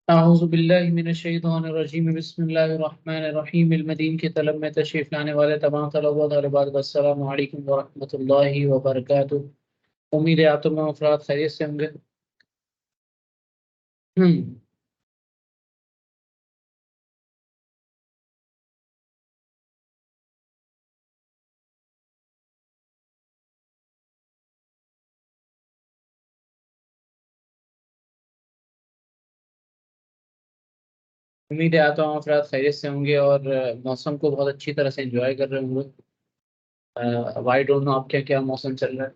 اعوذ باللہ من الشیطان الرجیم بسم اللہ الرحمن الرحیم المدین کی طلب میں تشریف لانے والے تمام طلباء و طالبات کو السلام علیکم ورحمۃ اللہ وبرکاتہ۔ امید ہے آپ تمام افراد خیریت سے ہوں گے۔ امید ہے آپ تمام افراد خیریت سے ہوں گے اور موسم کو بہت اچھی طرح سے انجوائے کر رہے ہوں گے۔ وائی ڈونٹ نو آپ کیا موسم چل رہا ہے۔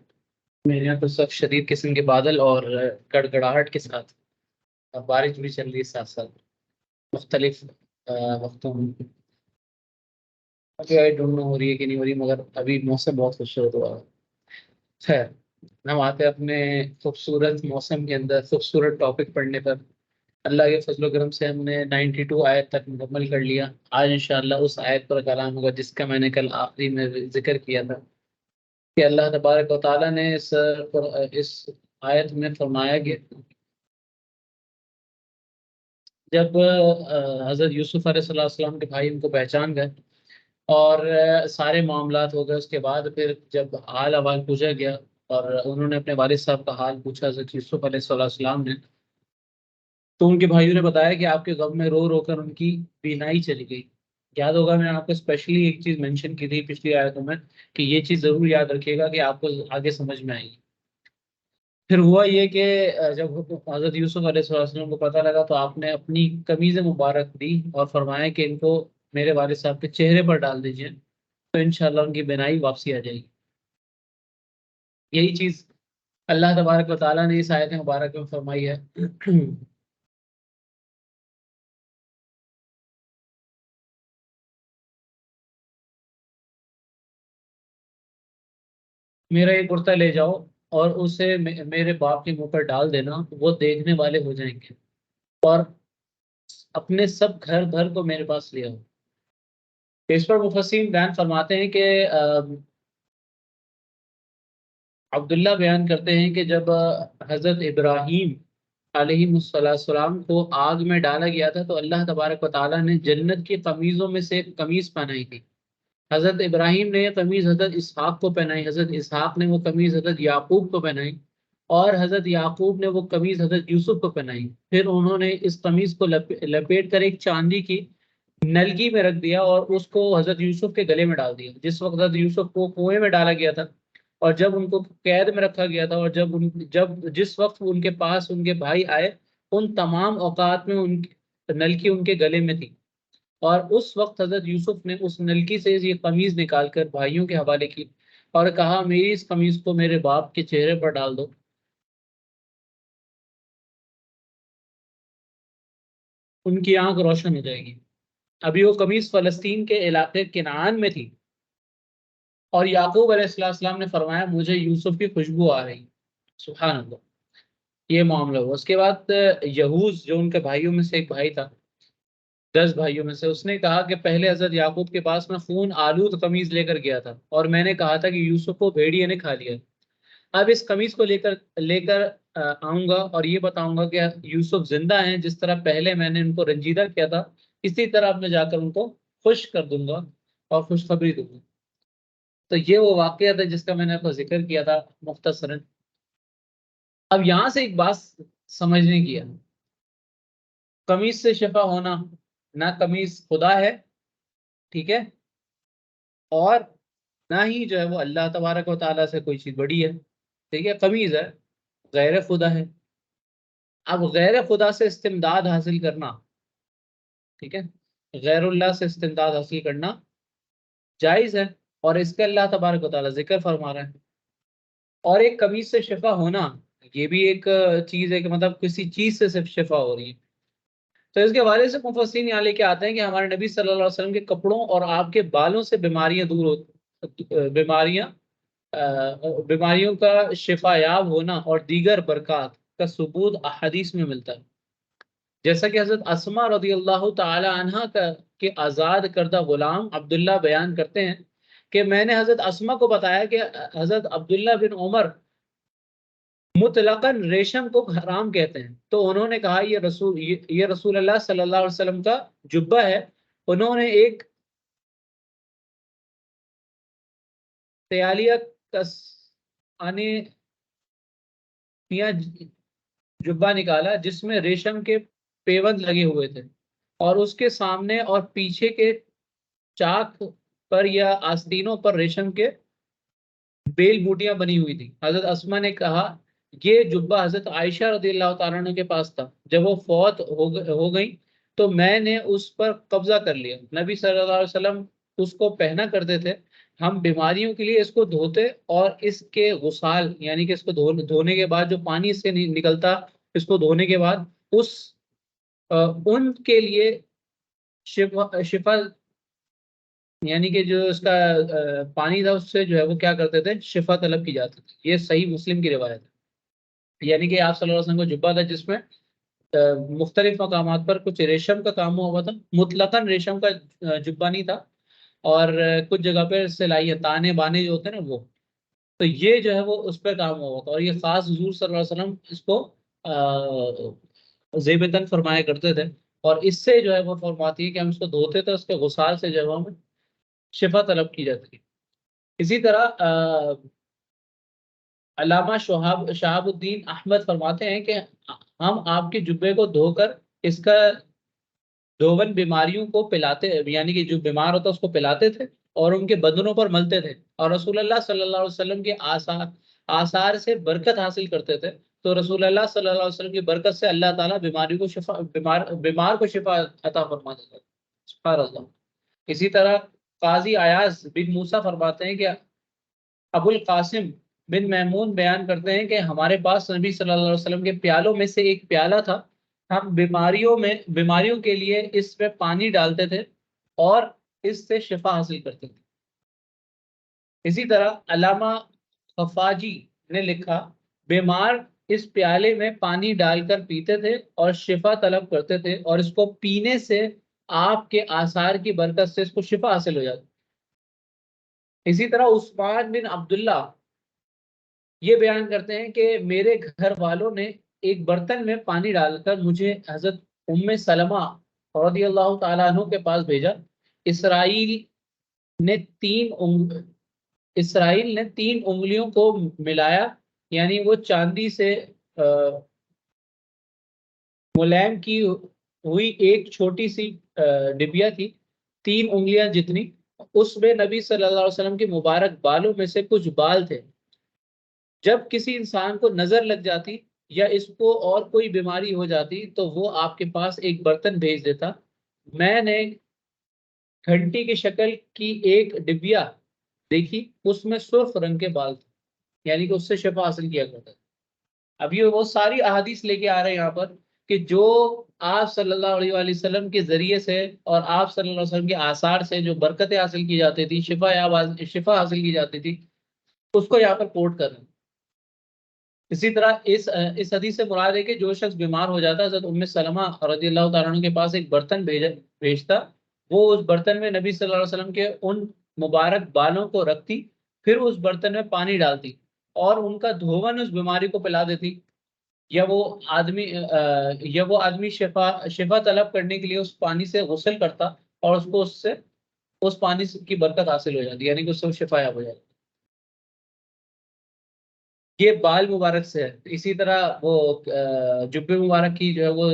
میرے یہاں تو سخت شدید قسم کے بادل اور گڑگڑاہٹ کے ساتھ بارش بھی چل رہی ہے ساتھ ساتھ مختلف وقتوں میں۔ ابھی آئی ڈونٹ نو ہو رہی ہے کہ نہیں ہو رہی، مگر ابھی موسم بہت خوبصورت ہوا ہے۔ خیر، ہم آتے ہیں اپنے خوبصورت موسم کے اندر خوبصورت ٹاپک پڑھنے پر۔ اللہ کے فضل و کرم سے ہم نے 92 آیت تک مکمل کر لیا۔ آج انشاءاللہ اس آیت پر کلام ہوگا جس کا میں نے کل آخری میں ذکر کیا تھا کہ اللہ تبارک و تعالیٰ نے اس آیت میں فرمایا کہ جب حضرت یوسف علیہ السلام کے بھائی ان کو پہچان گئے اور سارے معاملات ہو گئے، اس کے بعد پھر جب حال احوال پوچھا گیا اور انہوں نے اپنے والد صاحب کا حال پوچھا حضرت یوسف علیہ السلام نے، تو ان کے بھائیوں نے بتایا کہ آپ کے غم میں رو رو کر ان کی بینائی چلی گئی۔ یاد ہوگا میں نے آپ کو اسپیشلی ایک چیز مینشن کی تھی پچھلی آیتوں میں کہ یہ چیز ضرور یاد رکھیے گا کہ آپ کو آگے سمجھ میں آئے گی۔ پھر ہوا یہ کہ جب حضرت یوسف علیہ السلام کو پتہ لگا تو آپ نے اپنی قمیض مبارک دی اور فرمایا کہ ان کو میرے والد صاحب کے چہرے پر ڈال دیجئے تو انشاءاللہ ان کی بینائی واپسی آ جائے گی۔ یہی چیز اللہ تبارک و تعالیٰ نے اس آیت مبارک میں فرمائی ہے۔ میرا یہ کرتا لے جاؤ اور اسے میرے باپ کے منہ پر ڈال دینا، وہ دیکھنے والے ہو جائیں گے، اور اپنے سب گھر بھر کو میرے پاس لے آؤ۔ اس پر مفسرین بیان فرماتے ہیں کہ عبداللہ بیان کرتے ہیں کہ جب حضرت ابراہیم علیہ السلام کو آگ میں ڈالا گیا تھا تو اللہ تبارک و تعالیٰ نے جنت کی قمیضوں میں سے ایک قمیض پہنائی تھی۔ حضرت ابراہیم نے یہ قمیض حضرت اسحاق کو پہنائی، حضرت اسحاق نے وہ قمیض حضرت یعقوب کو پہنائی، اور حضرت یعقوب نے وہ قمیض حضرت یوسف کو پہنائی۔ پھر انہوں نے اس قمیض کو لپیٹ کر ایک چاندی کی نلکی میں رکھ دیا اور اس کو حضرت یوسف کے گلے میں ڈال دیا۔ جس وقت حضرت یوسف کو کنویں میں ڈالا گیا تھا اور جب ان کو قید میں رکھا گیا تھا اور جس وقت ان کے پاس ان کے بھائی آئے، ان تمام اوقات میں نلکی ان کے گلے میں تھی، اور اس وقت حضرت یوسف نے اس نلکی سے یہ قمیض نکال کر بھائیوں کے حوالے کی اور کہا میری اس قمیض کو میرے باپ کے چہرے پر ڈال دو، ان کی آنکھ روشن ہو جائے گی۔ ابھی وہ قمیض فلسطین کے علاقے کنعان میں تھی اور یعقوب علیہ السلام نے فرمایا مجھے یوسف کی خوشبو آ رہی۔ سبحان اللہ، یہ معاملہ ہوا۔ اس کے بعد یہوز جو ان کے بھائیوں میں سے ایک بھائی تھا، 10 بھائیوں میں سے، اس نے کہا کہ پہلے حضرت یعقوب کے پاس میں خون آلود قمیض لے کر گیا تھا اور میں نے کہا تھا کہ یوسف کو بھیڑیے نے کھا لیا۔ اب اس قمیض کو لے کر آؤں گا اور یہ بتاؤں گا کہ یوسف زندہ ہیں، جس طرح پہلے میں نے ان کو رنجیدہ کیا تھا اسی طرح اب میں جا کر ان کو خوش کر دوں گا اور خوشخبری دوں گا۔ تو یہ وہ واقعہ تھا جس کا میں نے آپ کو ذکر کیا تھا مختصراً۔ اب یہاں سے ایک بات سمجھنے کی ہے، قمیض سے شفا ہونا نہ قمیض خدا ہے، ٹھیک ہے، اور نہ ہی جو ہے وہ اللہ تبارک و تعالیٰ سے کوئی چیز بڑی ہے، ٹھیک ہے، قمیض ہے، غیر خدا ہے۔ اب غیر خدا سے استمداد حاصل کرنا، ٹھیک ہے، غیر اللہ سے استمداد حاصل کرنا جائز ہے، اور اس کا اللہ تبارک و تعالیٰ ذکر فرما رہا ہے۔ اور ایک قمیض سے شفا ہونا، یہ بھی ایک چیز ہے کہ مطلب کسی چیز سے صرف شفا ہو رہی ہے۔ تو اس کے حوالے سے مفسرین یہاں لے کے آتے ہیں کہ ہمارے نبی صلی اللہ علیہ وسلم کے کپڑوں اور آپ کے بالوں سے بیماریاں دور ہو، بیماریوں کا شفا یاب ہونا اور دیگر برکات کا ثبوت احادیث میں ملتا ہے۔ جیسا کہ حضرت اسما رضی اللہ تعالی عنہ کے آزاد کردہ غلام عبداللہ بیان کرتے ہیں کہ میں نے حضرت اسما کو بتایا کہ حضرت عبداللہ بن عمر مطلقاً ریشم کو حرام کہتے ہیں. تو انہوں نے کہا یہ رسول اللہ صلی اللہ علیہ وسلم کا جبہ ہے. انہوں نے ایک تیالیہ کسانی جبہ نکالا جس میں ریشم کے پیوند لگے ہوئے تھے، اور اس کے سامنے اور پیچھے کے چاک پر یا آستینوں پر ریشم کے بیل بوٹیاں بنی ہوئی تھی. حضرت اسما نے کہا یہ جبہ حضرت عائشہ رضی اللہ تعالیٰ عنہ کے پاس تھا. جب وہ فوت ہو گئی تو میں نے اس پر قبضہ کر لیا. نبی صلی اللہ علیہ وسلم اس کو پہنا کرتے تھے. ہم بیماریوں کے لیے اس کو دھوتے اور اس کے غسال یعنی کہ اس کو دھونے کے بعد جو پانی سے نکلتا، اس کو دھونے کے بعد ان کے لیے شفا یعنی کہ جو اس کا پانی تھا اس سے جو ہے وہ کیا کرتے تھے، شفا طلب کی جاتی تھی. یہ صحیح مسلم کی روایت ہے. یعنی کہ آپ صلی اللہ علیہ وسلم کو جبہ تھا جس میں مختلف مقامات پر کچھ ریشم کا کام ہوا تھا. مطلقاً ریشم کا جبہ نہیں تھا، اور کچھ جگہ پہ سلائی تانے بانے جو ہوتے ہیں نا وہ، تو یہ جو ہے وہ اس پہ کام ہوا تھا. اور یہ خاص حضور صلی اللہ علیہ وسلم اس کو زیب تن فرمایا کرتے تھے. اور اس سے جو ہے وہ فرماتی ہے کہ ہم اس کو دھوتے تھے، اس کے غسال سے جو ہے ہمیں شفا طلب کی جاتی ہے. اسی طرح علامہ شہاب الدین احمد فرماتے ہیں کہ ہم آپ کے جبے کو دھو کر اس کا دھون بیماریوں کو پلاتے، یعنی کہ جو بیمار ہوتا اس کو پلاتے تھے اور ان کے بدنوں پر ملتے تھے، اور رسول اللہ صلی اللہ علیہ وسلم کے آثار سے برکت حاصل کرتے تھے. تو رسول اللہ صلی اللہ علیہ وسلم کی برکت سے اللہ تعالیٰ بیماری کو بیمار کو شفا عطا فرما دیتا ہے. سبحان اللہ. اسی طرح قاضی ایاز بن موسیٰ فرماتے ہیں کہ ابو القاسم بن میمون بیان کرتے ہیں کہ ہمارے پاس نبی صلی اللہ علیہ وسلم کے پیالوں میں سے ایک پیالہ تھا. ہم بیماریوں کے لیے اس میں پانی ڈالتے تھے اور اس سے شفا حاصل کرتے تھے. اسی طرح علامہ خفاجی نے لکھا بیمار اس پیالے میں پانی ڈال کر پیتے تھے اور شفا طلب کرتے تھے، اور اس کو پینے سے آپ کے آثار کی برکت سے اس کو شفا حاصل ہو جاتی. اسی طرح عثمان بن عبداللہ یہ بیان کرتے ہیں کہ میرے گھر والوں نے ایک برتن میں پانی ڈال کر مجھے حضرت ام سلمہ رضی اللہ تعالیٰ عنہ کے پاس بھیجا. اسرائیل نے تین انگلیوں کو ملایا، یعنی وہ چاندی سے ملائم کی ہوئی ایک چھوٹی سی ڈبیا تھی، 3 انگلیاں جتنی. اس میں نبی صلی اللہ علیہ وسلم کے مبارک بالوں میں سے کچھ بال تھے. جب کسی انسان کو نظر لگ جاتی یا اس کو اور کوئی بیماری ہو جاتی تو وہ آپ کے پاس ایک برتن بھیج دیتا. میں نے گھنٹی کی شکل کی ایک ڈبیا دیکھی، اس میں سرخ رنگ کے بال تھے، یعنی کہ اس سے شفا حاصل کیا کرتا. اب یہ وہ ساری احادیث لے کے آ رہے ہیں یہاں پر کہ جو آپ صلی اللہ علیہ وآلہ وسلم کے ذریعے سے اور آپ صلی اللہ علیہ وسلم کے آثار سے جو برکتیں حاصل کی جاتی تھی، شفا حاصل کی جاتی تھی، اس کو یہاں پر کوٹ کر رہے ہیں. اسی طرح اس حدیث سے مراد ہے کہ جو شخص بیمار ہو جاتا ہے، حضرت ام سلمہ رضی اللہ تعالیٰ عنہ کے پاس ایک برتن بھیجتا، وہ اس برتن میں نبی صلی اللہ علیہ وسلم کے ان مبارک بالوں کو رکھتی، پھر اس برتن میں پانی ڈالتی اور ان کا دھون اس بیماری کو پلا دیتی، یا وہ آدمی شفا طلب کرنے کے لیے اس پانی سے غسل کرتا اور اس کو اس پانی کی برکت حاصل ہو جاتی، یعنی کہ اس سے شفا ہو جاتی. یہ بال مبارک سے ہے. اسی طرح وہ جبے مبارک کی جو ہے وہ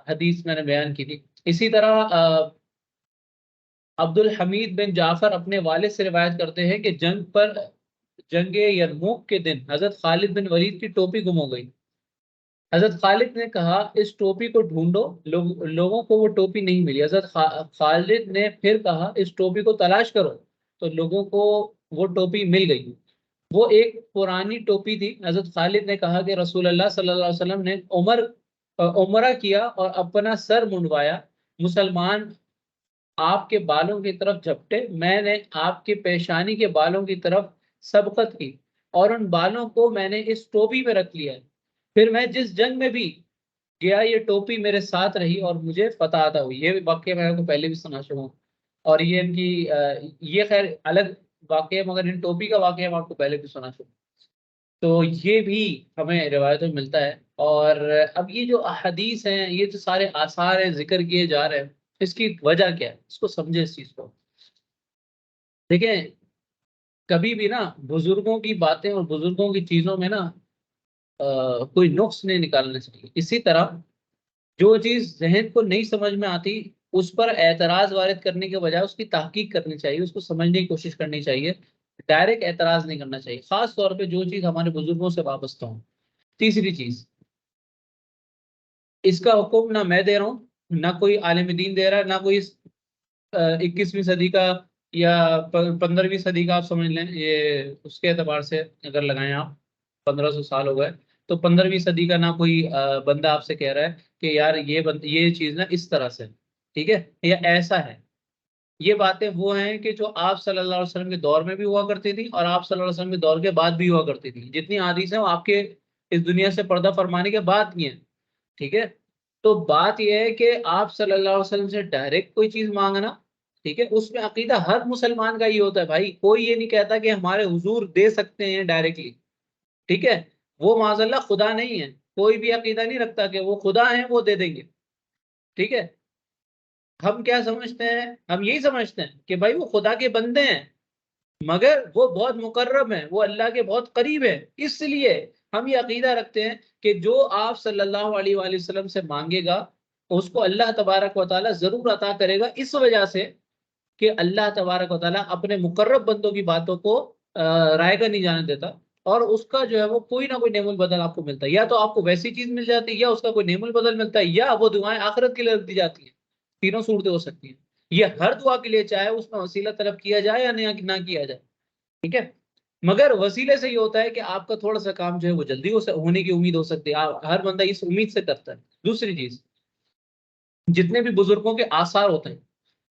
حدیث میں نے بیان کی تھی. اسی طرح عبد الحمید بن جعفر اپنے والد سے روایت کرتے ہیں کہ جنگ یرموک کے دن حضرت خالد بن ولید کی ٹوپی گم ہو گئی. حضرت خالد نے کہا اس ٹوپی کو ڈھونڈو. لوگوں کو وہ ٹوپی نہیں ملی. حضرت خالد نے پھر کہا اس ٹوپی کو تلاش کرو، تو لوگوں کو وہ ٹوپی مل گئی. وہ ایک پرانی ٹوپی تھی. حضرت خالد نے کہا کہ رسول اللہ صلی اللہ علیہ وسلم نے عمرہ کیا اور اپنا سر منڈوایا. مسلمان آپ کے بالوں کی طرف جھپٹے، میں نے آپ کے پیشانی کے بالوں کی طرف سبقت کی اور ان بالوں کو میں نے اس ٹوپی میں رکھ لیا. پھر میں جس جنگ میں بھی گیا یہ ٹوپی میرے ساتھ رہی اور مجھے فتح عطا ہوئی. یہ واقعہ میں آپ کو پہلے بھی سنا چکا ہوں، اور یہ ان کی یہ خیر الگ واقعہ، مگر ان ٹوپی کا واقعہ میں آپ کو پہلے بھی سنا چکا ہوں. تو یہ بھی ہمیں روایتوں میں ملتا ہے۔ اور اب یہ جو احادیث ہیں، یہ جو سارے آثار ہیں ذکر کیے جا رہے ہیں، اس کی وجہ کیا ہے؟ اس کو سمجھے، اس چیز کو دیکھیں۔ کبھی بھی نا بزرگوں کی باتیں اور بزرگوں کی چیزوں میں نا کوئی نقص نہیں نکالنا چاہیے۔ اسی طرح جو چیز ذہن کو نہیں سمجھ میں آتی، اس پر اعتراض وارد کرنے کے بجائے اس کی تحقیق کرنی چاہیے، اس کو سمجھنے کی کوشش کرنی چاہیے، ڈائریکٹ اعتراض نہیں کرنا چاہیے، خاص طور پہ جو چیز ہمارے بزرگوں سے وابستہ ہوں۔ تیسری چیز، اس کا حکم نہ میں دے رہا ہوں، نہ کوئی عالم دین دے رہا ہے، نہ کوئی 21ویں صدی کا یا 15ویں صدی کا آپ سمجھ لیں، یہ اس کے اعتبار سے اگر لگائیں آپ 1500 سال ہو گئے، تو 15ویں صدی کا نہ کوئی بندہ آپ سے کہہ رہا ہے کہ یار یہ چیز نا اس طرح سے ٹھیک ہے یا ایسا ہے۔ یہ باتیں وہ ہیں کہ جو آپ صلی اللہ علیہ وسلم کے دور میں بھی ہوا کرتی تھی اور آپ صلی اللہ علیہ وسلم کے دور کے بعد بھی ہوا کرتی تھی۔ جتنی حدیث ہیں وہ آپ کے اس دنیا سے پردہ فرمانے کے بعد کی ہیں، ٹھیک ہے۔ تو بات یہ ہے کہ آپ صلی اللہ علیہ وسلم سے ڈائریکٹ کوئی چیز مانگنا، ٹھیک ہے، اس میں عقیدہ ہر مسلمان کا یہ ہوتا ہے بھائی، کوئی یہ نہیں کہتا کہ ہمارے حضور دے سکتے ہیں ڈائریکٹلی، ٹھیک ہے، وہ معاذ اللہ خدا نہیں ہے، کوئی بھی عقیدہ نہیں رکھتا کہ وہ خدا ہیں وہ دے دیں گے، ٹھیک ہے۔ ہم کیا سمجھتے ہیں؟ ہم یہی سمجھتے ہیں کہ بھائی وہ خدا کے بندے ہیں، مگر وہ بہت مقرب ہیں، وہ اللہ کے بہت قریب ہیں، اس لیے ہم یہ عقیدہ رکھتے ہیں کہ جو آپ صلی اللہ علیہ وآلہ وسلم سے مانگے گا اس کو اللہ تبارک و تعالیٰ ضرور عطا کرے گا، اس وجہ سے کہ اللہ تبارک و تعالیٰ اپنے مقرب بندوں کی باتوں کو رائے کا نہیں جانے دیتا، اور اس کا جو ہے وہ کوئی نہ کوئی نعم البدل آپ کو ملتا ہے، یا تو آپ کو ویسی چیز مل جاتی ہے، یا اس کا کوئی نعم البدل ملتا ہے، یا وہ دعائیں آخرت کے لیے دی جاتی ہیں۔ تینوں صورتیں ہو سکتی ہیں، یہ ہر دعا کے لیے چاہے اس میں وسیلہ طلب کیا جائے یا نہ کیا جائے، ٹھیک ہے، مگر وسیلے سے یہ ہوتا ہے کہ آپ کا تھوڑا سا کام جو ہے وہ جلدی ہونے کی امید ہو سکتی ہے، ہر بندہ اس امید سے کرتا ہے۔ دوسری چیز، جتنے بھی بزرگوں کے آثار ہوتے ہیں،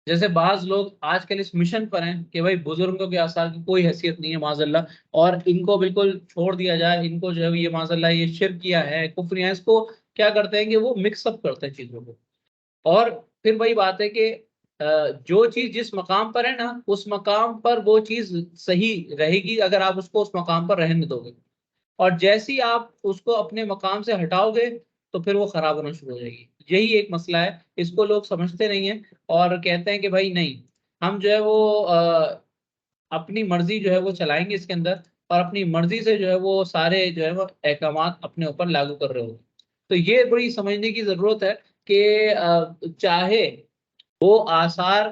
جیسے بعض لوگ آج کل اس مشن پر ہیں کہ بھائی بزرگوں کے آثار کی کوئی حیثیت نہیں ہے معاذ اللہ، اور ان کو بالکل چھوڑ دیا جائے، ان کو جو ہے یہ معاذ اللہ یہ شرک کیا ہے، کفر ہے، اس کو کیا کرتے ہیں کہ وہ مکس اپ کرتے ہیں چیزوں کو، اور پھر وہی بات ہے کہ جو چیز جس مقام پر ہے نا اس مقام پر وہ چیز صحیح رہے گی اگر آپ اس کو اس مقام پر رہنے دو گے، اور جیسے ہی آپ اس کو اپنے مقام سے ہٹاؤ گے تو پھر وہ خراب ہونا شروع ہو جائے گی۔ یہی ایک مسئلہ ہے، اس کو لوگ سمجھتے نہیں ہیں اور کہتے ہیں کہ بھائی نہیں، ہم جو ہے وہ اپنی مرضی جو ہے وہ چلائیں گے اس کے اندر، اور اپنی مرضی سے جو ہے وہ سارے جو ہے وہ احکامات اپنے اوپر لاگو کر رہے ہو۔ تو یہ بڑی سمجھنے کی ضرورت ہے کہ چاہے وہ آثار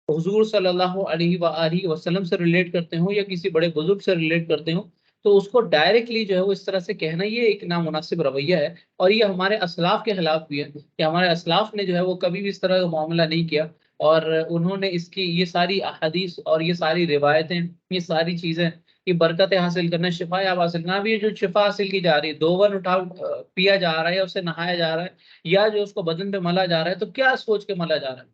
حضور صلی اللہ علیہ وآلہ وسلم سے ریلیٹ کرتے ہوں یا کسی بڑے بزرگ سے ریلیٹ کرتے ہوں، تو اس کو ڈائریکٹلی جو ہے وہ اس طرح سے کہنا یہ ایک نامناسب رویہ ہے، اور یہ ہمارے اسلاف کے خلاف بھی ہے کہ ہمارے اسلاف نے جو ہے وہ کبھی بھی اس طرح کا معاملہ نہیں کیا، اور انہوں نے اس کی یہ ساری احادیث اور یہ ساری روایتیں، یہ ساری چیزیں، یہ برکتیں حاصل کرنا، شفا یاب حاصل کرنا، بھی جو شفا حاصل کی جا رہی ہے، دوون پیا جا رہا ہے یا اسے نہایا جا رہا ہے یا جو اس کو بدن پہ ملا جا رہا ہے، تو کیا سوچ کے ملا جا رہا ہے؟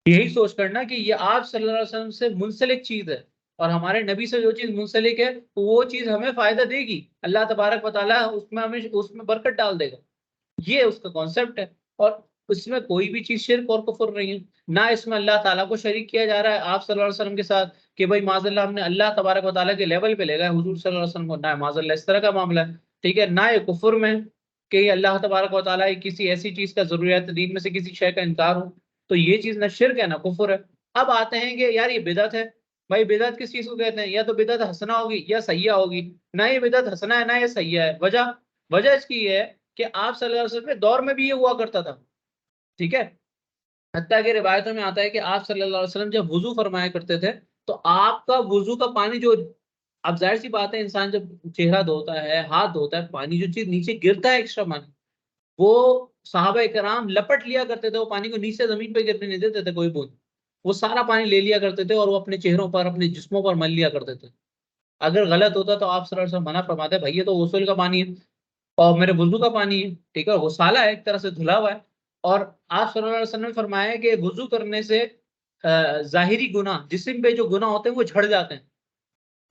یہی سوچ کرنا کہ یہ آپ صلی اللہ علیہ وسلم سے منسلک چیز ہے، اور ہمارے نبی سے جو چیز منسلک ہے وہ چیز ہمیں فائدہ دے گی، اللہ تبارک و تعالیٰ اس میں ہمیں اس میں برکت ڈال دے گا، یہ اس کا کانسیپٹ ہے۔ اور اس میں کوئی بھی چیز شرک اور کفر نہیں ہے، نہ اس میں اللہ تعالیٰ کو شریک کیا جا رہا ہے آپ صلی اللہ علیہ وسلم کے ساتھ کہ بھائی معاذ اللہ ہم نے اللہ تبارک و تعالیٰ کے لیول پہ لے گئے حضور صلی اللہ علیہ وسلم کو، نہ معاذ اللہ اس طرح کا معاملہ ہے، ٹھیک ہے، نہ یہ کفر میں کہ اللہ تبارک و تعالیٰ کسی ایسی چیز کا ضروریات دین میں سے کسی شے کا انکار ہو، تو یہ چیز نہ شرک ہے نہ کفر ہے۔ اب آتے ہیں کہ یار یہ بدعت ہے، بھائی بدعت کس چیز کو کہتے ہیں؟ یا تو بدعت حسنہ ہوگی یا سیئہ ہوگی، نہ یہ بدعت حسنہ ہے نہ یہ سیئہ ہے۔ وجہ اس کی یہ ہے کہ آپ صلی اللہ علیہ وسلم کے دور میں بھی یہ ہوا کرتا تھا، ٹھیک ہے، حتیٰ کہ روایتوں میں آتا ہے کہ آپ صلی اللہ علیہ وسلم جب وضو فرمایا کرتے تھے تو آپ کا وضو کا پانی جو، اب ظاہر سی بات ہے انسان جب چہرہ دھوتا ہے ہاتھ دھوتا ہے پانی جو چیز نیچے گرتا ہے ایکسٹرا پانی، وہ صحابہ کرام لپٹ لیا کرتے تھے، وہ پانی کو نیچے زمین پہ گرنے نہیں دیتے تھے کوئی بوند، وہ سارا پانی لے لیا کرتے تھے اور وہ اپنے چہروں پر اپنے جسموں پر مل لیا کرتے تھے۔ اگر غلط ہوتا تو آپ صلی اللہ علیہ وسلم منع فرماتے بھائی یہ تو غسل کا پانی ہے اور میرے وضو کا پانی ہے، ٹھیک ہے، غسالہ ہے ایک طرح سے دھلا ہوا ہے، اور آپ صلی اللہ علیہ وسلم نے فرمایا کہ وضو کرنے سے ظاہری گناہ جسم پہ جو گناہ ہوتے ہیں وہ جھڑ جاتے ہیں،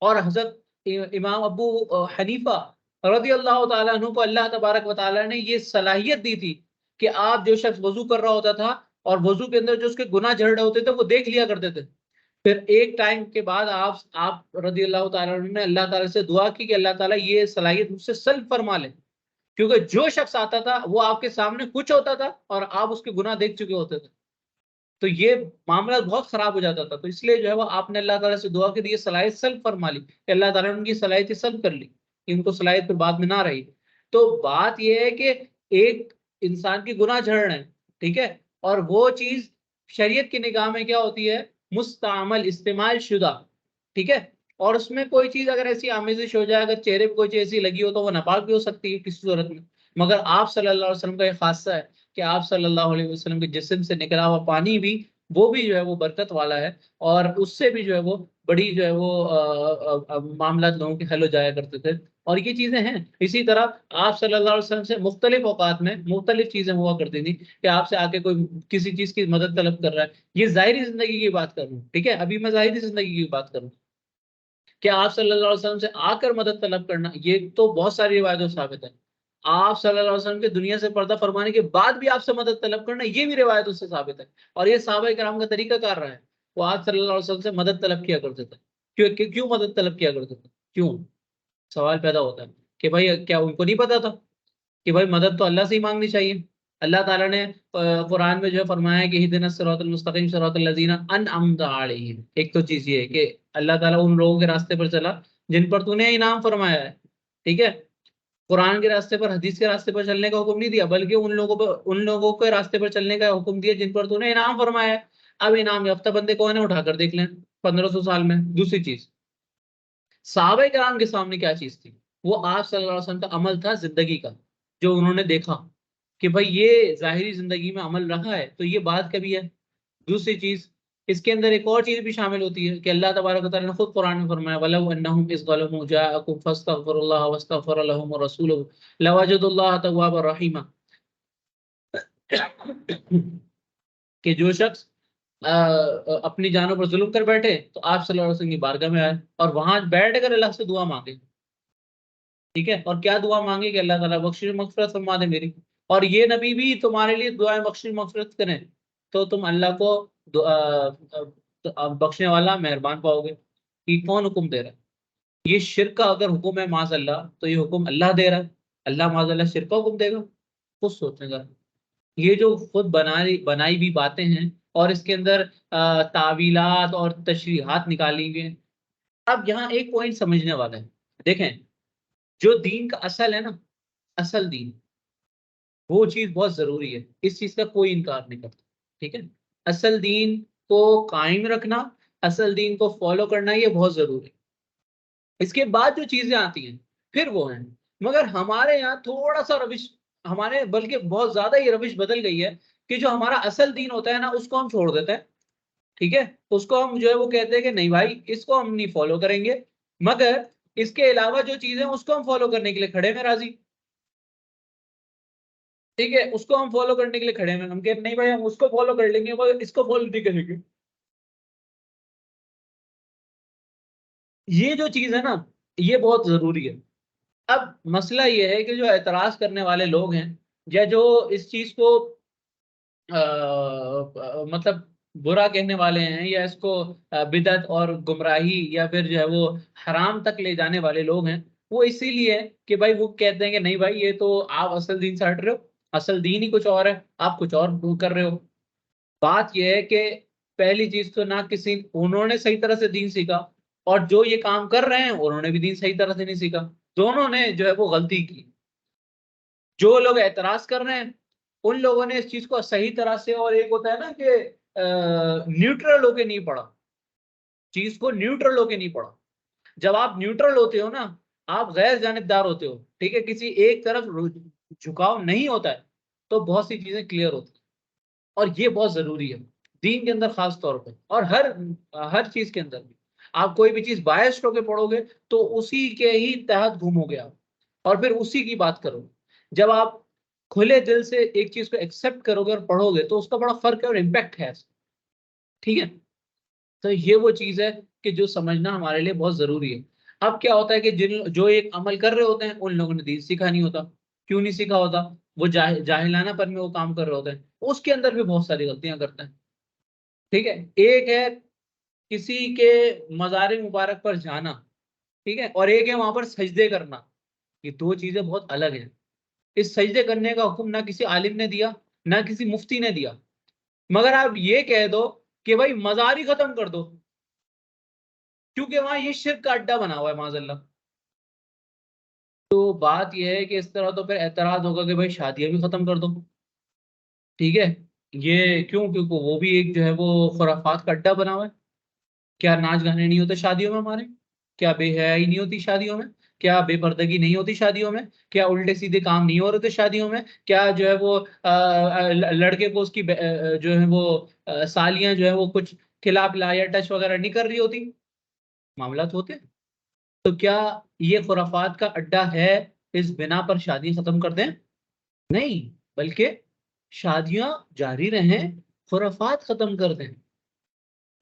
اور حضرت امام ابو حنیفہ رضی اللہ تعالیٰ عنہ کو اللہ تبارک و تعالیٰ نے یہ صلاحیت دی تھی کہ آپ جو شخص وضو کر رہا ہوتا تھا اور وضو کے اندر جو اس کے گناہ جھڑ رہے ہوتے تھے وہ دیکھ لیا کرتے تھے، پھر ایک ٹائم کے بعد آپ رضی اللہ تعالیٰ عنہ نے اللہ تعالیٰ سے دعا کی کہ اللہ تعالیٰ یہ صلاحیت مجھ سے سلب فرما لے، کیونکہ جو شخص آتا تھا وہ آپ کے سامنے کچھ ہوتا تھا اور آپ اس کے گناہ دیکھ چکے ہوتے تھے، تو یہ معاملہ بہت خراب ہو جاتا تھا. تو اس لیے جو ہے وہ آپ نے اللہ تعالیٰ سے دعا کی، یہ صلاحیت سلب فرما لی کہ اللہ تعالیٰ نے ان کی صلاحیت سلب کر لی، ان کو صلاحیت پھر بعد میں نہ رہی. تو بات یہ ہے کہ ایک انسان کی گناہ جھڑ رہے ہیں، ٹھیک ہے، اور وہ چیز شریعت کی نگاہ میں کیا ہوتی ہے؟ مستعمل، استعمال شدہ، ٹھیک ہے. اور اس میں کوئی چیز اگر ایسی آمیزش ہو جائے، اگر چہرے پہ کوئی چیز ایسی لگی ہو تو وہ ناپاک بھی ہو سکتی ہے کسی صورت میں. مگر آپ صلی اللہ علیہ وسلم کا یہ خاصہ ہے کہ آپ صلی اللہ علیہ وسلم کے جسم سے نکلا ہوا پانی بھی وہ بھی جو ہے وہ برکت والا ہے، اور اس سے بھی جو ہے وہ بڑی جو ہے وہ معاملات لوگوں کے حل ہو جایا کرتے تھے. اور یہ چیزیں ہیں. اسی طرح آپ صلی اللہ علیہ وسلم سے مختلف اوقات میں مختلف چیزیں ہوا کرتی تھیں کہ آپ سے آ کے کوئی کسی چیز کی مدد طلب کر رہا ہے. یہ ظاہری زندگی کی بات کر رہا ہوں، ٹھیک ہے، ابھی میں ظاہری زندگی کی بات کروں کہ آپ صلی اللہ علیہ وسلم سے آ کر مدد طلب کرنا، یہ تو بہت ساری روایتوں سے ثابت ہے. آپ صلی اللہ علیہ وسلم کے دنیا سے پردہ فرمانے کے بعد بھی آپ سے مدد طلب کرنا، یہ بھی روایتوں سے ثابت ہے. اور یہ صحابہ کرام کا طریقہ کار رہا ہے، وہ آپ صلی اللہ علیہ وسلم سے مدد طلب کیا کرتے تھے. کیوں مدد طلب کیا کرتے تھے؟ کیوں؟ سوال پیدا ہوتا ہے کہ بھائی کیا ان کو نہیں پتا تھا کہ بھائی مدد تو اللہ سے ہی مانگنی چاہیے؟ اللہ تعالیٰ نے قرآن میں جو ہے فرمایا کہ اہدنا الصراط المستقیم صراط الذین انعمت علیہم. ایک تو چیز یہ ہے کہ اللہ تعالیٰ ان لوگوں کے راستے پر چلا جن پر تو نے انعام فرمایا ہے، ٹھیک ہے. قرآن کے راستے پر، حدیث کے راستے پر چلنے کا حکم نہیں دیا، بلکہ ان لوگوں کے راستے پر چلنے کا حکم دیا جن پر تو نے انعام فرمایا ہے. اب انعام یافتہ بندے کون ہیں؟ اٹھا کر دیکھ لیں 1500 سال میں. دوسری چیز، صحابہ کرام کے سامنے کیا چیز تھی؟ وہ آپ صلی اللہ علیہ وسلم کا عمل تھا زندگی کا، جو انہوں نے دیکھا کہ بھائی یہ ظاہری زندگی میں عمل رہا ہے تو یہ بات کبھی ہے. دوسری چیز، اس کے اندر ایک اور چیز بھی شامل ہوتی ہے کہ اللہ تبارک و تعالیٰ نے خود قرآن میں فرمایا وَلَوْ أَنَّهُمْ إِذْ ظَلَمُوا جَاءَكُمْ فَاسْتَغْفَرُوا اللَّهَ وَاسْتَغْفَرَ لَهُمُ الرَّسُولُ لَوَجَدُوا اللَّهَ تَوَّابًا رَحِيمًا. کہ جو شخص اپنی جانوں پر ظلم کر بیٹھے تو آپ صلی اللہ علیہ وسلم کی بارگاہ میں آئے اور وہاں بیٹھ کر اللہ سے دعا مانگے، ٹھیک ہے. اور کیا دعا مانگے کہ اللہ تعالیٰ بخش مغفرت فرما دے میری، اور یہ نبی بھی تمہارے لیے دعائیں بخش مغفرت کریں تو تم اللہ کو بخشنے والا مہربان پاؤ گے. کہ کون حکم دے رہا ہے؟ یہ شرک کا اگر حکم ہے معاذ اللہ تو یہ حکم اللہ دے رہا ہے. اللہ معاذ اللہ شرک کا حکم دے گا؟ خود سوچنے گا. یہ جو خود بنائی بھی باتیں ہیں اور اس کے اندر تعویلات اور تشریحات نکالی ہوئی ہیں. اب یہاں ایک پوائنٹ سمجھنے والا ہے. دیکھیں، جو دین کا اصل ہے نا، اصل دین، وہ چیز بہت ضروری ہے، اس چیز کا کوئی انکار نہیں کرتا، ٹھیک ہے. اصل دین کو قائم رکھنا، اصل دین کو فالو کرنا، یہ بہت ضروری ہے. اس کے بعد جو چیزیں آتی ہیں پھر وہ ہیں. مگر ہمارے یہاں تھوڑا سا روش، ہمارے بلکہ بہت زیادہ یہ روش بدل گئی ہے کہ جو ہمارا اصل دین ہوتا ہے نا اس کو ہم چھوڑ دیتے ہیں، ٹھیک ہے. اس کو ہم جو ہے وہ کہتے ہیں کہ نہیں بھائی اس کو ہم نہیں فالو کریں گے، مگر اس کے علاوہ جو چیزیں اس کو ہم فالو کرنے کے لیے کھڑے میں راضی، ٹھیک ہے. اس کو ہم فالو کرنے کے لیے کھڑے ہیں، ہم کہتے نہیں بھائی ہم اس کو فالو کر لیں گے مگر اس کو فالو نہیں کریں گے. یہ جو چیز ہے نا یہ بہت ضروری ہے. اب مسئلہ یہ ہے کہ جو اعتراض کرنے والے لوگ ہیں یا جو اس چیز کو مطلب برا کہنے والے ہیں یا اس کو بدعت اور گمراہی یا پھر جو ہے وہ حرام تک لے جانے والے لوگ ہیں، وہ اسی لیے کہ بھائی وہ کہتے ہیں کہ نہیں بھائی یہ تو آپ اصل دین سے ہٹ رہے ہو، اصل دین ہی کچھ اور ہے، آپ کچھ اور کر رہے ہو. بات یہ ہے کہ پہلی چیز تو نہ کسی انہوں نے صحیح طرح سے دین سیکھا، اور جو یہ کام کر رہے ہیں انہوں نے بھی دین صحیح طرح سے نہیں سیکھا. دونوں نے جو ہے وہ غلطی کی. جو لوگ اعتراض کر رہے ہیں ان لوگوں نے اس چیز کو صحیح طرح سے، اور ایک ہوتا ہے نا کہ نیوٹرل ہو کے نہیں پڑھا، چیز کو نیوٹرل ہو کے نہیں پڑھا. جب آپ نیوٹرل ہوتے ہو نا، آپ غیر جانبدار ہوتے ہو، ٹھیک ہے، کسی ایک طرف جھکاؤ نہیں ہوتا ہے تو بہت سی چیزیں کلیئر ہوتی ہیں. اور یہ بہت ضروری ہے دین کے اندر خاص طور پہ، اور ہر چیز کے اندر بھی. آپ کوئی بھی چیز بائسڈ ہو کے پڑھو گے تو اسی کے ہی تحت گھومو گے آپ، اور پھر اسی کی بات کرو. جب آپ کھلے دل سے ایک چیز کو ایکسپٹ کرو گے اور پڑھو گے تو اس کا بڑا فرق ہے اور امپیکٹ ہے، ٹھیک ہے. تو یہ وہ چیز ہے کہ جو سمجھنا ہمارے لیے بہت ضروری ہے. اب کیا ہوتا ہے کہ جو ایک عمل کر رہے ہوتے ہیں ان لوگوں نے دین سیکھا نہیں ہوتا. کیوں نہیں سیکھا ہوتا؟ وہ جاہلانہ پر میں وہ کام کر رہے ہوتے ہیں، اس کے اندر بھی بہت ساری غلطیاں کرتے ہیں، ٹھیک ہے. ایک ہے کسی کے مزار مبارک پر جانا، ٹھیک ہے، اور ایک ہے وہاں پر سجدے کرنا، یہ دو چیزیں بہت الگ ہیں. اس سجدے کرنے کا حکم نہ کسی عالم نے دیا نہ کسی مفتی نے دیا، مگر آپ یہ کہہ دو کہ بھائی مزار ہی ختم کر دو، کیونکہ وہاں یہ شرک کا اڈا بنا ہوا ہے معاذ اللہ. تو بات یہ ہے کہ اس طرح تو پھر اعتراض ہوگا کہ بھائی شادیاں بھی ختم کر دو. ٹھیک ہے، یہ کیوں؟ کیونکہ وہ بھی ایک جو ہے وہ خرافات کا اڈا بنا ہوا ہے. کیا ناچ گانے نہیں ہوتے شادیوں میں ہمارے؟ کیا بے حیائی نہیں ہوتی شادیوں میں؟ کیا بے پردگی نہیں ہوتی شادیوں میں؟ کیا الٹے سیدھے کام نہیں ہو رہے تھے شادیوں میں؟ کیا جو ہے وہ لڑکے کو اس کی جو ہے وہ سالیاں جو ہے وہ کچھ کھلا پلا یا ٹچ وغیرہ نہیں کر رہی ہوتی؟ معاملات ہوتے ہیں. تو کیا یہ خرافات کا اڈا ہے اس بنا پر شادی ختم کر دیں؟ نہیں، بلکہ شادیاں جاری رہیں، خرافات ختم کر دیں.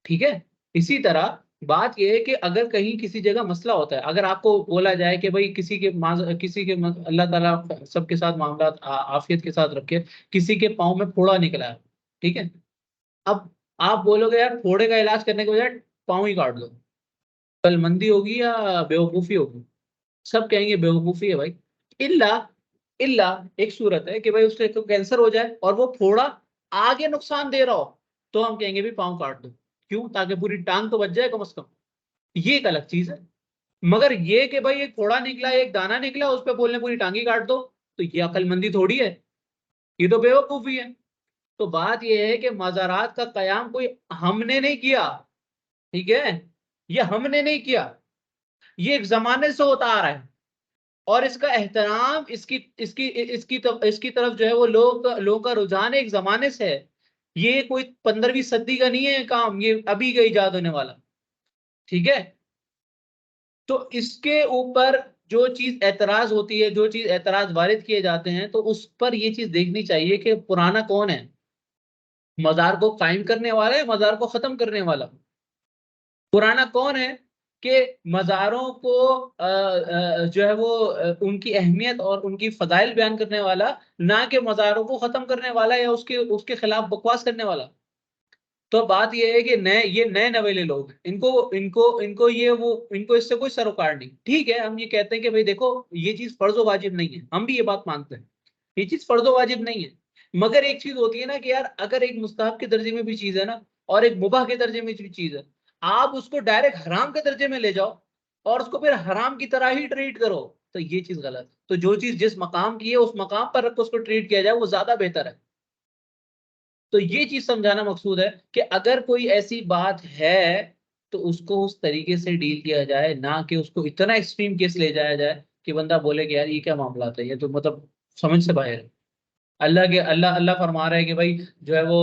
ٹھیک ہے. اسی طرح بات یہ ہے کہ اگر کہیں کسی جگہ مسئلہ ہوتا ہے، اگر آپ کو بولا جائے کہ بھائی کسی کے اللہ تعالیٰ سب کے ساتھ معاملات عافیت کے ساتھ رکھے، کسی کے پاؤں میں پھوڑا نکلا ہے، ٹھیک ہے، اب آپ بولو گے یار پھوڑے کا علاج کرنے کے بجائے پاؤں ہی کاٹ دو، کل مندی ہوگی یا بیوقوفی ہوگی؟ سب کہیں گے بیوقوفی ہے بھائی. اللہ ایک صورت ہے کہ بھائی اس کو کینسر ہو جائے اور وہ پھوڑا آگے نقصان دے رہا ہو تو ہم کہیں گے بھی پاؤں کاٹ دو. کیوں؟ تاکہ پوری ٹانگ تو بچ جائے کم از کم. یہ ایک الگ چیز ہے. مگر یہ کہ بھائی ایک پھوڑا نکلا، ایک دانا نکلا، اس پہ بولنے پوری ٹانگی کاٹ دو، تو یہ عقل مندی تھوڑی ہے، یہ تو بیوقوفی ہے. تو بات یہ ہے کہ مزارات کا قیام کوئی ہم نے نہیں کیا، ٹھیک ہے، یہ ہم نے نہیں کیا، یہ ایک زمانے سے ہوتا آ رہا ہے. اور اس کا احترام اس کی طرف جو ہے وہ لوگوں کا رجحان ایک زمانے سے ہے. یہ کوئی 15ویں صدی کا نہیں ہے کام، یہ ابھی کا ایجاد ہونے والا. ٹھیک ہے. تو اس کے اوپر جو چیز اعتراض ہوتی ہے، جو چیز اعتراض وارد کیے جاتے ہیں، تو اس پر یہ چیز دیکھنی چاہیے کہ پرانا کون ہے، مزار کو قائم کرنے والا ہے، مزار کو ختم کرنے والا. پرانا کون ہے کہ مزاروں کو جو ہے وہ ان کی اہمیت اور ان کی فضائل بیان کرنے والا، نہ کہ مزاروں کو ختم کرنے والا یا اس کے خلاف بکواس کرنے والا. تو بات یہ ہے کہ یہ نئے نویلے لوگ، ان کو اس سے کوئی سروکار نہیں. ٹھیک ہے، ہم یہ کہتے ہیں کہ بھئی دیکھو یہ چیز فرض و واجب نہیں ہے، ہم بھی یہ بات مانتے ہیں، یہ چیز فرض و واجب نہیں ہے. مگر ایک چیز ہوتی ہے نا کہ یار اگر ایک مستحب کے درجے میں بھی چیز ہے نا اور ایک مباح کے درجے میں بھی چیز ہے، آپ اس کو ڈائریکٹ حرام کے درجے میں لے جاؤ اور اس کو پھر حرام کی طرح ہی ٹریٹ کرو، تو یہ چیز غلط ہے. تو جو چیز جس مقام کی ہے اس مقام پر رکھ اس کو ٹریٹ کیا جائے وہ زیادہ بہتر ہے. تو یہ چیز سمجھانا مقصود ہے کہ اگر کوئی ایسی بات ہے تو اس کو اس طریقے سے ڈیل کیا جائے، نہ کہ اس کو اتنا ایکسٹریم کیس لے جایا جائے کہ بندہ بولے کہ یار یہ کیا معاملات ہے، یہ تو مطلب سمجھ سے باہر ہے. اللہ فرما رہا ہے کہ بھائی جو ہے وہ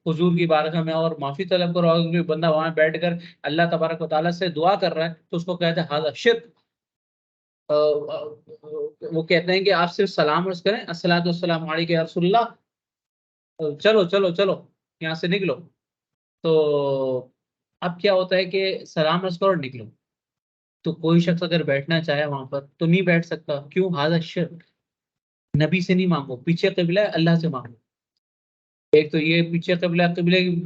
حضور کی بارگاہ میں اور معافی طلب کرو، اور کوئی بندہ وہاں بیٹھ کر اللہ تبارک و تعالیٰ سے دعا کر رہا ہے تو اس کو کہتے ہیں ہذا شرک. وہ کہتے ہیں کہ آپ صرف سلام عرض کریں، الصلاۃ والسلام علیک یا رسول اللہ، چلو چلو چلو یہاں سے نکلو. تو اب کیا ہوتا ہے کہ سلام عرض کرو اور نکلو. تو کوئی شخص اگر بیٹھنا چاہے وہاں پر تو نہیں بیٹھ سکتا. کیوں؟ ہذا شرک. نبی سے نہیں مانگو، پیچھے قبلہ ہے اللہ سے مانگو. ایک تو یہ پیچھے قبلے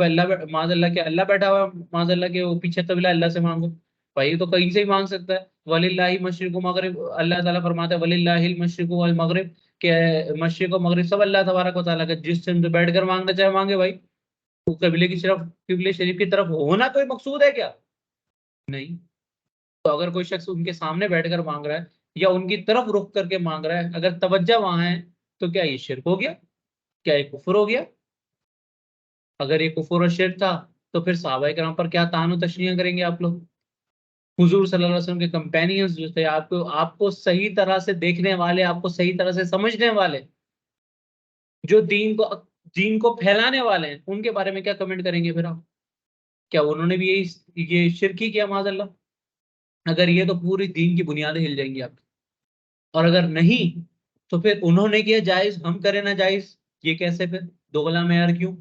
اللہ معاذ اللہ کے اللہ بیٹھا ہوا معاذ اللہ کے وہ پیچھے قبلہ اللہ سے مانگو. بھائی تو کہیں سے ہی مانگ سکتا ہے. وَلِلَّهِ مشرق و مغرب، اللہ تعالیٰ فرماتا ہے وَلِلَّهِ المشرق والمغرب، کہ مشرق و مغرب سب اللہ تبارک و تعالیٰ کا. جس سے بیٹھ کر مانگنا چاہے مانگے بھائی. تو قبلے کی طرف، قبلے شریف کی طرف ہونا کوئی مقصود ہے کیا؟ نہیں. تو اگر کوئی شخص ان کے سامنے بیٹھ کر مانگ رہا ہے یا ان کی طرف رخ کر کے مانگ رہا ہے، اگر توجہ وہاں ہے تو کیا یہ شرک ہو گیا؟ کیا یہ کفر ہو گیا؟ اگر یہ کفر اور شرک تھا تو پھر صحابہ کرام پر کیا طعن و تشنیع کریں گے آپ لوگ؟ حضور صلی اللہ علیہ وسلم کے کمپینینز جو تھے، آپ کو صحیح طرح سے دیکھنے والے، آپ کو صحیح طرح سے سمجھنے والے، جو دین کو پھیلانے والے ہیں، ان کے بارے میں کیا کمنٹ کریں گے پھر آپ؟ کیا انہوں نے بھی یہ شرک ہی کیا معاذ اللہ؟ اگر یہ تو پوری دین کی بنیادیں ہل جائیں گی آپ کی. اور اگر نہیں تو پھر انہوں نے کیا جائز ہم کریں نہ جائز، یہ کیسے پھر دوغلا معیار کیوں؟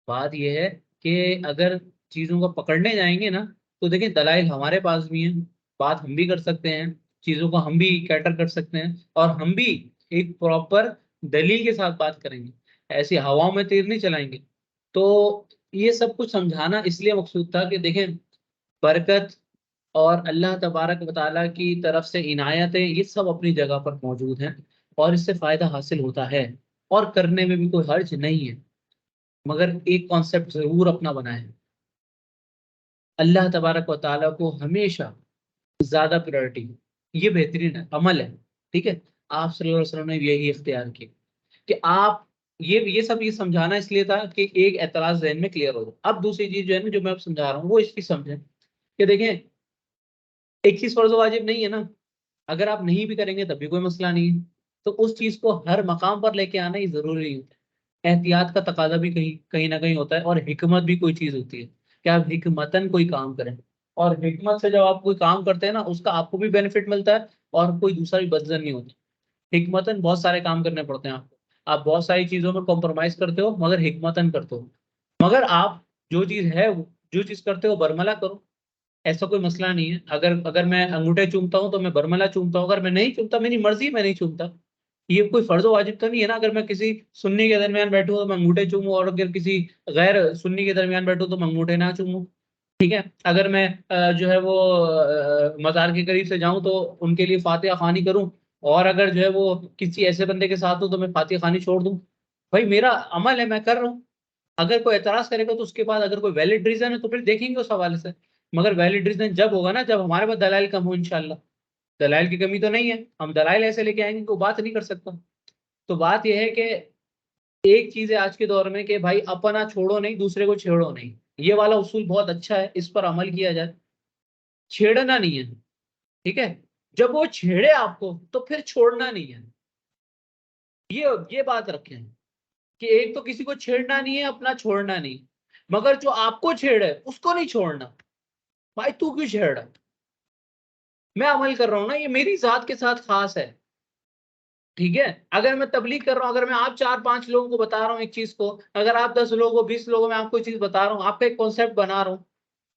بات یہ ہے کہ اگر چیزوں کو پکڑنے جائیں گے نا تو دیکھیں دلائل ہمارے پاس بھی ہیں، بات ہم بھی کر سکتے ہیں، چیزوں کو ہم بھی کیٹر کر سکتے ہیں، اور ہم بھی ایک پراپر دلیل کے ساتھ بات کریں گے، ایسی ہواؤں میں تیر نہیں چلائیں گے. تو یہ سب کچھ سمجھانا اس لیے مقصود تھا کہ دیکھیں برکت اور اللہ تبارک و تعالیٰ کی طرف سے عنایتیں یہ سب اپنی جگہ پر موجود ہیں، اور اس سے فائدہ حاصل ہوتا ہے اور کرنے میں بھی کوئی حرج نہیں ہے، مگر ایک کانسیپٹ ضرور اپنا بنائیں، اللہ تبارک و تعالیٰ کو ہمیشہ زیادہ پریورٹی، یہ بہترین ہے عمل ہے، ٹھیک ہے؟ آپ صلی اللہ علیہ وسلم نے یہی اختیار کیا کہ آپ یہ سب یہ سمجھانا اس لیے تھا کہ ایک اعتراض ذہن میں کلیئر ہو جائے۔ اب دوسری چیز جو ہے نا جو میں اب سمجھا رہا ہوں وہ اس کی سمجھیں کہ دیکھیں ایک چیز فرض و واجب نہیں ہے نا، اگر آپ نہیں بھی کریں گے تب بھی کوئی مسئلہ نہیں ہے، تو اس چیز کو ہر مقام پر لے کے آنا ہی ضروری نہیں ہوتا ہے، احتیاط کا تقاضا بھی کہیں نہ کہیں ہوتا ہے، اور حکمت بھی کوئی چیز ہوتی ہے کہ آپ حکمتاً کوئی کام کریں، اور حکمت سے جب آپ کوئی کام کرتے ہیں نا اس کا آپ کو بھی بینیفٹ ملتا ہے اور کوئی دوسرا بھی بدزن نہیں ہوتا۔ حکمتاً بہت سارے کام کرنے پڑتے ہیں آپ کو، آپ بہت ساری چیزوں میں کمپرومائز کرتے ہو مگر حکمتاً کرتے ہو، مگر آپ جو چیز ہے جو چیز کرتے ہو برملا کرو، ایسا کوئی مسئلہ نہیں ہے۔ اگر میں انگوٹھے چومتا ہوں تو میں برملا چومتا ہوں، اگر میں نہیں چومتا میری مرضی میں نہیں چومتا، یہ کوئی فرض و واجب تو نہیں ہے نا، اگر میں کسی سنی کے درمیان بیٹھوں تو میں انگوٹھے چوموں اور اگر کسی غیر سنی کے درمیان بیٹھوں تو میں انگوٹھے نہ چوموں، ٹھیک ہے؟ اگر میں جو ہے وہ مزار کے قریب سے جاؤں تو ان کے لیے فاتحہ خوانی کروں، اور اگر جو ہے وہ کسی ایسے بندے کے ساتھ ہوں تو میں فاتحہ خوانی چھوڑ دوں، بھائی میرا عمل ہے میں کر رہا ہوں، اگر کوئی اعتراض کرے گا تو اس کے بعد اگر کوئی ویلڈ ریزن ہے تو پھر دیکھیں گے اس حوالے سے، مگر ویلڈ ریزن جب ہوگا نا جب ہمارے پاس دلائل کم ہو، انشاءاللہ دلائل کی کمی تو نہیں ہے، ہم دلائل ایسے لے کے آئیں گے کوئی بات نہیں کر سکتا۔ تو بات یہ ہے کہ ایک چیز ہے آج کے دور میں کہ بھائی اپنا چھوڑو نہیں دوسرے کو چھیڑو نہیں، یہ والا اصول بہت اچھا ہے، اس پر عمل کیا جائے، چھیڑنا نہیں ہے، ٹھیک ہے؟ جب وہ چھیڑے آپ کو تو پھر چھوڑنا نہیں ہے، یہ بات رکھیں کہ ایک تو کسی کو چھیڑنا نہیں ہے اپنا چھوڑنا نہیں، مگر جو آپ کو چھیڑے اس کو نہیں چھوڑنا، بھائی تو کیوں چھیڑ رہا؟ میں عمل کر رہا ہوں نا، یہ میری ذات کے ساتھ خاص ہے، ٹھیک ہے؟ اگر میں تبلیغ کر رہا ہوں، اگر میں آپ 4-5 لوگوں کو بتا رہا ہوں ایک چیز کو، اگر آپ 10 لوگوں 20 لوگوں میں آپ کو چیز بتا رہا ہوں، آپ کا ایک کانسیپٹ بنا رہا ہوں،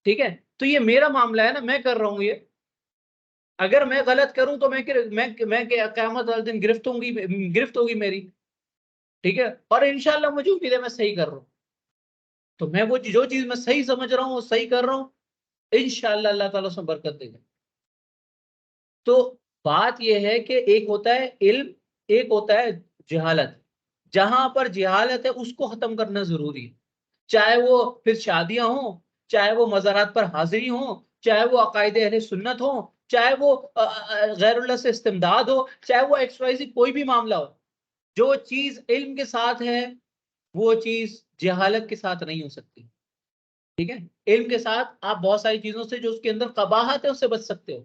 ٹھیک ہے؟ تو یہ میرا معاملہ ہے نا، میں کر رہا ہوں یہ، اگر میں غلط کروں تو میں قیامت والے دن گرفت ہوگی میری، ٹھیک ہے؟ اور انشاءاللہ مجھے امید ہے میں صحیح کر رہا ہوں، تو میں وہ جو چیز میں صحیح سمجھ رہا ہوں وہ صحیح کر رہا ہوں، انشاءاللہ اللہ تعالیٰ اس میں برکت دے گا۔ تو بات یہ ہے کہ ایک ہوتا ہے علم، ایک ہوتا ہے جہالت، جہاں پر جہالت ہے اس کو ختم کرنا ضروری ہے، چاہے وہ پھر شادیاں ہوں، چاہے وہ مزارات پر حاضری ہوں، چاہے وہ عقائد اہل سنت ہوں، چاہے وہ غیر اللہ سے استمداد ہو، چاہے وہ ایکس وائی زیڈ کوئی بھی معاملہ ہو، جو چیز علم کے ساتھ ہے وہ چیز جہالت کے ساتھ نہیں ہو سکتی، ٹھیک ہے؟ علم کے ساتھ آپ بہت ساری چیزوں سے جو اس کے اندر قباحت ہے اس سے بچ سکتے ہو،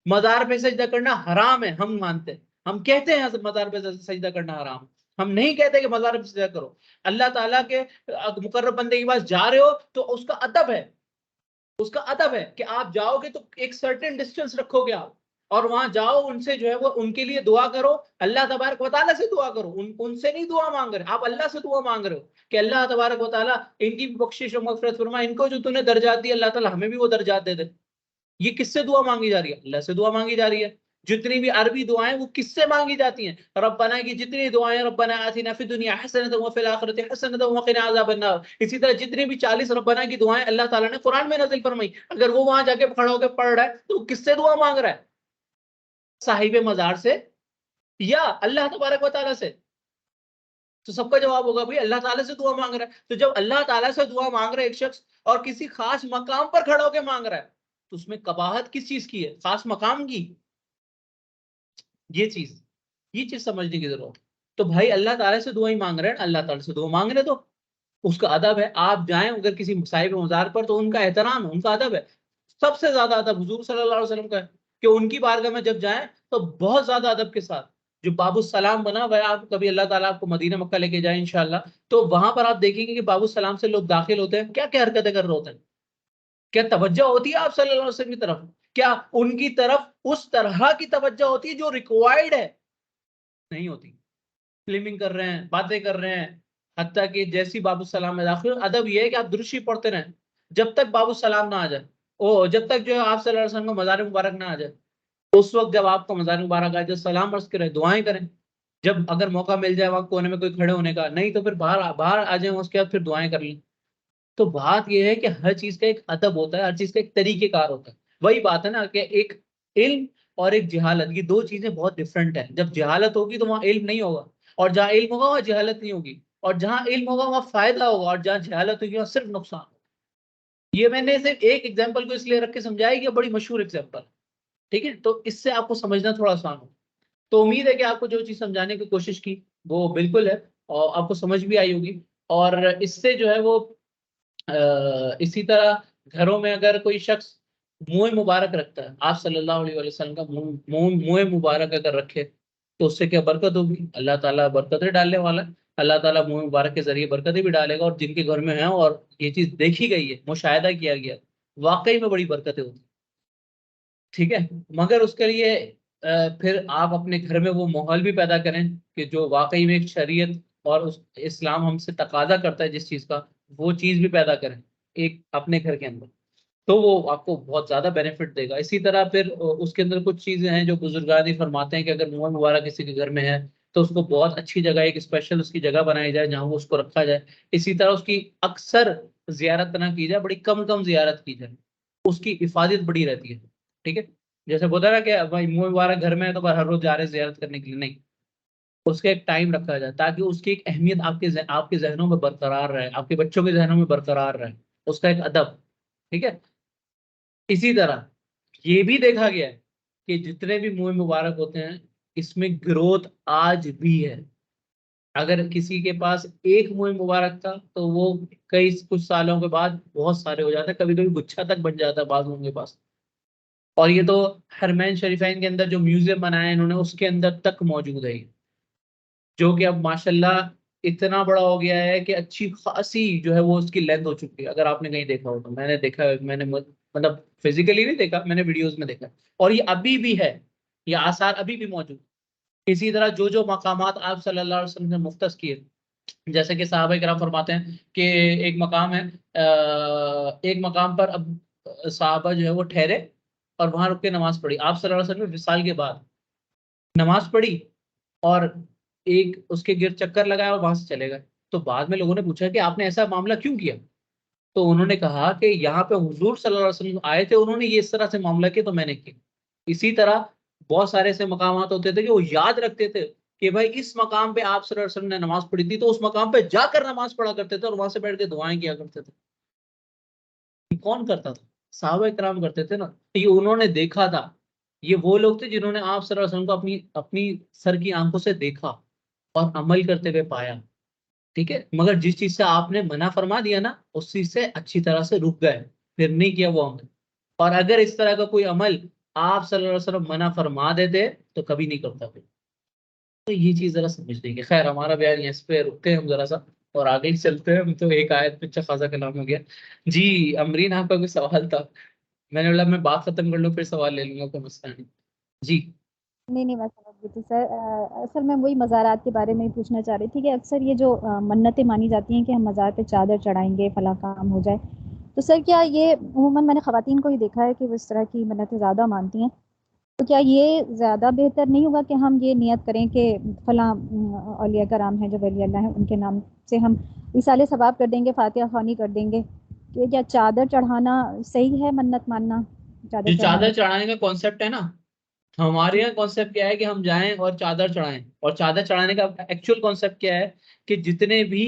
مزار پہ سجدہ کرنا حرام ہے ہم مانتے ہیں، ہم کہتے ہیں مزار پہ سجدہ کرنا حرام، ہم نہیں کہتے کہ مزار پہ سجدہ کرو، اللہ تعالیٰ کے مقرب بندے کے پاس جا رہے ہو تو اس کا ادب ہے، اس کا ادب ہے کہ آپ جاؤ گے تو ایک سرٹن ڈسٹینس رکھو گے آپ، اور وہاں جاؤ ان سے جو ہے وہ ان کے لیے دعا کرو، اللہ تبارک و تعالیٰ سے دعا کرو، ان سے نہیں دعا مانگ رہے آپ، اللہ سے دعا مانگ رہے ہو کہ اللہ تبارک و تعالیٰ ان کی بخشش و مغفرت فرما، ان کو جو تو نے درجات دی اللہ تعالیٰ ہمیں بھی وہ درجات دے دے۔ یہ کس سے دعا مانگی جا رہی ہے؟ اللہ سے دعا مانگی جا رہی ہے۔ جتنی بھی عربی دعائیں وہ کس سے مانگی جاتی ہیں؟ ربنا کی جتنی دعائیں، ربنا آتنا فی الدنیا حسنۃ وفی الآخرۃ حسنۃ وقنا عذاب النار، اسی طرح جتنی بھی 40 ربنا کی دعائیں اللہ تعالیٰ نے قرآن میں نازل فرمائی، اگر وہ وہاں جا کے کھڑا ہو کے پڑھ رہا ہے تو کس سے دعا مانگ رہا ہے؟ صاحب مزار سے یا اللہ تبارک و تعالیٰ سے؟ تو سب کا جواب ہوگا بھائی اللہ تعالیٰ سے دعا مانگ رہا ہے، تو جب اللہ تعالیٰ سے دعا مانگ رہا ہے ایک شخص اور کسی خاص مقام پر کھڑا ہو کے مانگ رہا ہے تو اس میں قباحت کس چیز کی ہے؟ خاص مقام کی، یہ چیز سمجھنے کی ضرورت ہے۔ تو بھائی اللہ تعالیٰ سے دعا ہی مانگ رہے ہیں، اللہ تعالیٰ سے دعا مانگ رہے تو اس کا ادب ہے، آپ جائیں اگر کسی صاحب مزار پر تو ان کا احترام ہے، ان کا ادب ہے، سب سے زیادہ ادب حضور صلی اللہ علیہ وسلم کا ہے کہ ان کی بارگاہ میں جب جائیں تو بہت زیادہ ادب کے ساتھ، جو باب السلام بنا وہ آپ کبھی اللہ تعالیٰ آپ کو مدینہ مکہ لے کے جائیں انشاءاللہ تو وہاں پر آپ دیکھیں گے کہ باب السلام سے لوگ داخل ہوتے ہیں کیا کیا حرکتیں کر رہے ہوتے ہیں، کیا توجہ ہوتی ہے آپ صلی اللہ علیہ وسلم کی طرف؟ کیا ان کی طرف اس طرح کی توجہ ہوتی ہے جو ریکوائرڈ ہے؟ نہیں ہوتی، فلمنگ کر رہے ہیں، باتیں کر رہے ہیں، حتیٰ کہ جیسی باب السلام میں داخل، ادب یہ ہے کہ آپ درشی پڑھتے رہیں جب تک باب السلام نہ آ جائے، جب تک جو ہے آپ صلی اللہ علیہ وسلم کو مزار مبارک نہ آ جائے، اس وقت جب آپ کو مزار مبارک آ جائے سلام عرض کریں، دعائیں کریں، جب اگر موقع مل جائے وہاں کونے میں کوئی کھڑے ہونے کا، نہیں تو پھر باہر آ جائیں اس کے بعد پھر دعائیں کر لیں، تو بات یہ ہے کہ ہر چیز کا ایک ادب ہوتا ہے، ہر چیز کا ایک طریقہ کار ہوتا ہے. وہی بات ہے نا کہ ایک علم اور ایک جہالت، یہ دو چیزیں بہت ڈفرنٹ ہیں. جب جہالت ہوگی تو وہاں علم نہیں ہوگا، اور جہاں علم ہوگا وہاں جہالت نہیں ہوگی، اور جہاں علم ہوگا وہاں فائدہ ہوگا، اور جہاں جہالت ہوگی وہاں صرف نقصان. یہ میں نے صرف ایک ایگزامپل کو اس لیے رکھ کے سمجھایا کہ بڑی مشہور ایگزامپل. ٹھیک ہے، تو اس سے آپ کو سمجھنا تھوڑا آسان ہو. تو امید ہے کہ آپ کو جو چیز سمجھانے کی کوشش کی وہ بالکل ہے، اور آپ کو سمجھ بھی آئی ہوگی. اور اس سے جو ہے وہ اسی طرح گھروں میں اگر کوئی شخص منہ مبارک رکھتا ہے، آپ صلی اللہ علیہ وسلم کا منہ مبارک اگر رکھے تو اس سے کیا برکت ہوگی؟ اللہ تعالیٰ برکتیں ڈالنے والا ہے. اللہ تعالیٰ منہ مبارک کے ذریعے برکتیں بھی ڈالے گا، اور جن کے گھر میں ہیں اور یہ چیز دیکھی گئی ہے، مشاہدہ کیا گیا، واقعی میں بڑی برکتیں ہوتی. ٹھیک ہے، مگر اس کے لیے پھر آپ اپنے گھر میں وہ ماحول بھی پیدا کریں کہ جو واقعی میں ایک شریعت اور اسلام ہم سے تقاضا کرتا ہے جس چیز کا، وہ چیز بھی پیدا کریں ایک اپنے گھر کے اندر. تو وہ آپ کو بہت زیادہ بینیفٹ دے گا. اسی طرح پھر اس کے اندر کچھ چیزیں ہیں جو بزرگان ہی فرماتے ہیں کہ اگر منہ مبارک کسی کے گھر میں ہے تو اس کو بہت اچھی جگہ، ایک اسپیشل اس کی جگہ بنائی جائے جہاں وہ اس کو رکھا جائے. اسی طرح اس کی اکثر زیارت نہ کی جائے، بڑی کم کم زیارت کی جائے، اس کی حفاظت بڑی رہتی ہے. ٹھیک ہے، جیسے بتا رہا کہ بھائی منہ مبارک گھر میں ہے تو ہر روز جا رہے زیارت کرنے کے لیے نہیں، اس کا ایک ٹائم رکھا جائے تاکہ اس کی ایک اہمیت آپ کے ذہنوں میں برقرار رہے، آپ کے بچوں کے ذہنوں میں برقرار رہے، اس کا ایک ادب. ٹھیک ہے، اسی طرح یہ بھی دیکھا گیا ہے کہ جتنے بھی منہ مبارک ہوتے ہیں اس میں گروتھ آج بھی ہے. اگر کسی کے پاس ایک منہ مبارک تھا تو وہ کچھ سالوں کے بعد بہت سارے ہو جاتے ہیں، کبھی کبھی گچھا تک بن جاتا ہے بعض لوگوں کے پاس. اور یہ تو حرمین شریفین کے اندر جو میوزیم بنایا ہے انہوں نے، اس کے اندر تک موجود ہے، جو کہ اب ماشاءاللہ اتنا بڑا ہو گیا ہے کہ اچھی خاصی جو ہے وہ اس کی لینتھ ہو چکی ہے. اگر آپ نے کہیں دیکھا ہو تو میں نے دیکھا ہے، میں نے مطلب فزیکلی نہیں دیکھا، میں نے ویڈیوز میں دیکھا. اور یہ ابھی بھی ہے، یہ آثار ابھی بھی موجود. اسی طرح جو مقامات آپ صلی اللہ علیہ وسلم نے مختص کیے، جیسے کہ صحابہ کرام فرماتے ہیں کہ ایک مقام ہے، ایک مقام پر اب صحابہ جو ہے وہ ٹھہرے اور وہاں رک کے نماز پڑھی. آپ صلی اللہ علیہ وسلم نے وصال کے بعد نماز پڑھی اور ایک اس کے گرد چکر لگایا اور وہاں سے چلے گئے. تو بعد میں لوگوں نے پوچھا کہ آپ نے ایسا معاملہ کیوں کیا؟ تو انہوں نے کہا کہ یہاں پہ حضور صلی اللہ علیہ وسلم آئے تھے، انہوں نے یہ اس طرح سے معاملہ کیا تو میں نے کیا. اسی طرح بہت سارے ایسے مقامات ہوتے تھے کہ وہ یاد رکھتے تھے کہ بھائی اس مقام پہ آپ صلی اللہ علیہ وسلم نے نماز پڑھی تھی، تو اس مقام پہ جا کر نماز پڑھا کرتے تھے اور وہاں سے بیٹھ کے دعائیں کیا کرتے تھے. کون کرتا تھا؟ صحابہ کرام کرتے تھے نا. یہ انہوں نے دیکھا تھا، یہ وہ لوگ تھے جنہوں نے آپ صلی اللہ علیہ وسلم کو اپنی سر کی آنکھوں سے دیکھا اور عمل کرتے ہوئے پایا. ٹھیک ہے، مگر جس چیز سے آپ نے منع فرما دیا نا اس چیز سے اچھی طرح سے رک گئے، پھر نہیں کیا وہ عمل. اور اگر اس طرح کا کوئی عمل آپ صلی اللہ علیہ وسلم منع فرما دیتے تو کبھی نہیں کرتا پھر. تو یہ چیز ذرا سمجھ لیں گے. خیر ہمارا بیان یہیں پہ رکتے ہیں ہم ذرا سا اور آگے ہی چلتے ہیں. ہم تو ایک آیت پہ اچھا خاصا کلام ہو گیا. جی امرین، آپ کا کوئی سوال تھا؟ میں نے بولا میں بات ختم کر لوں پھر سوال لے لوں گا، کوئی مسئلہ نہیں. جی نہیں میں سمجھ گئی تھی سر. اصل میں وہی مزارات کے بارے میں ہی پوچھنا چاہ رہی تھی کہ اکثر یہ جو منتیں مانی جاتی ہیں کہ ہم مزار پہ چادر چڑھائیں گے فلاں کام ہو جائے، تو سر کیا یہ عموماً میں نے خواتین کو ہی دیکھا ہے کہ وہ اس طرح کی منتیں زیادہ مانتی ہیں، تو کیا یہ زیادہ بہتر نہیں ہوگا کہ ہم یہ نیت کریں کہ فلاں اولیاء کرام ہیں جو ولی اللہ ہیں ان کے نام سے ہم اصال ثواب کر دیں گے، فاتحہ خوانی کر دیں گے؟ کہ کیا چادر چڑھانا صحیح ہے، منت ماننا چادر جو چڑھانے چادر چڑھانے کا کانسیپٹ ہے نا، ہمارے یہاں کانسیپٹ کیا ہے کہ ہم جائیں اور چادر چڑھائیں. اور چادر چڑھانے کا ایکچوئل کانسیپٹ کیا ہے کہ جتنے بھی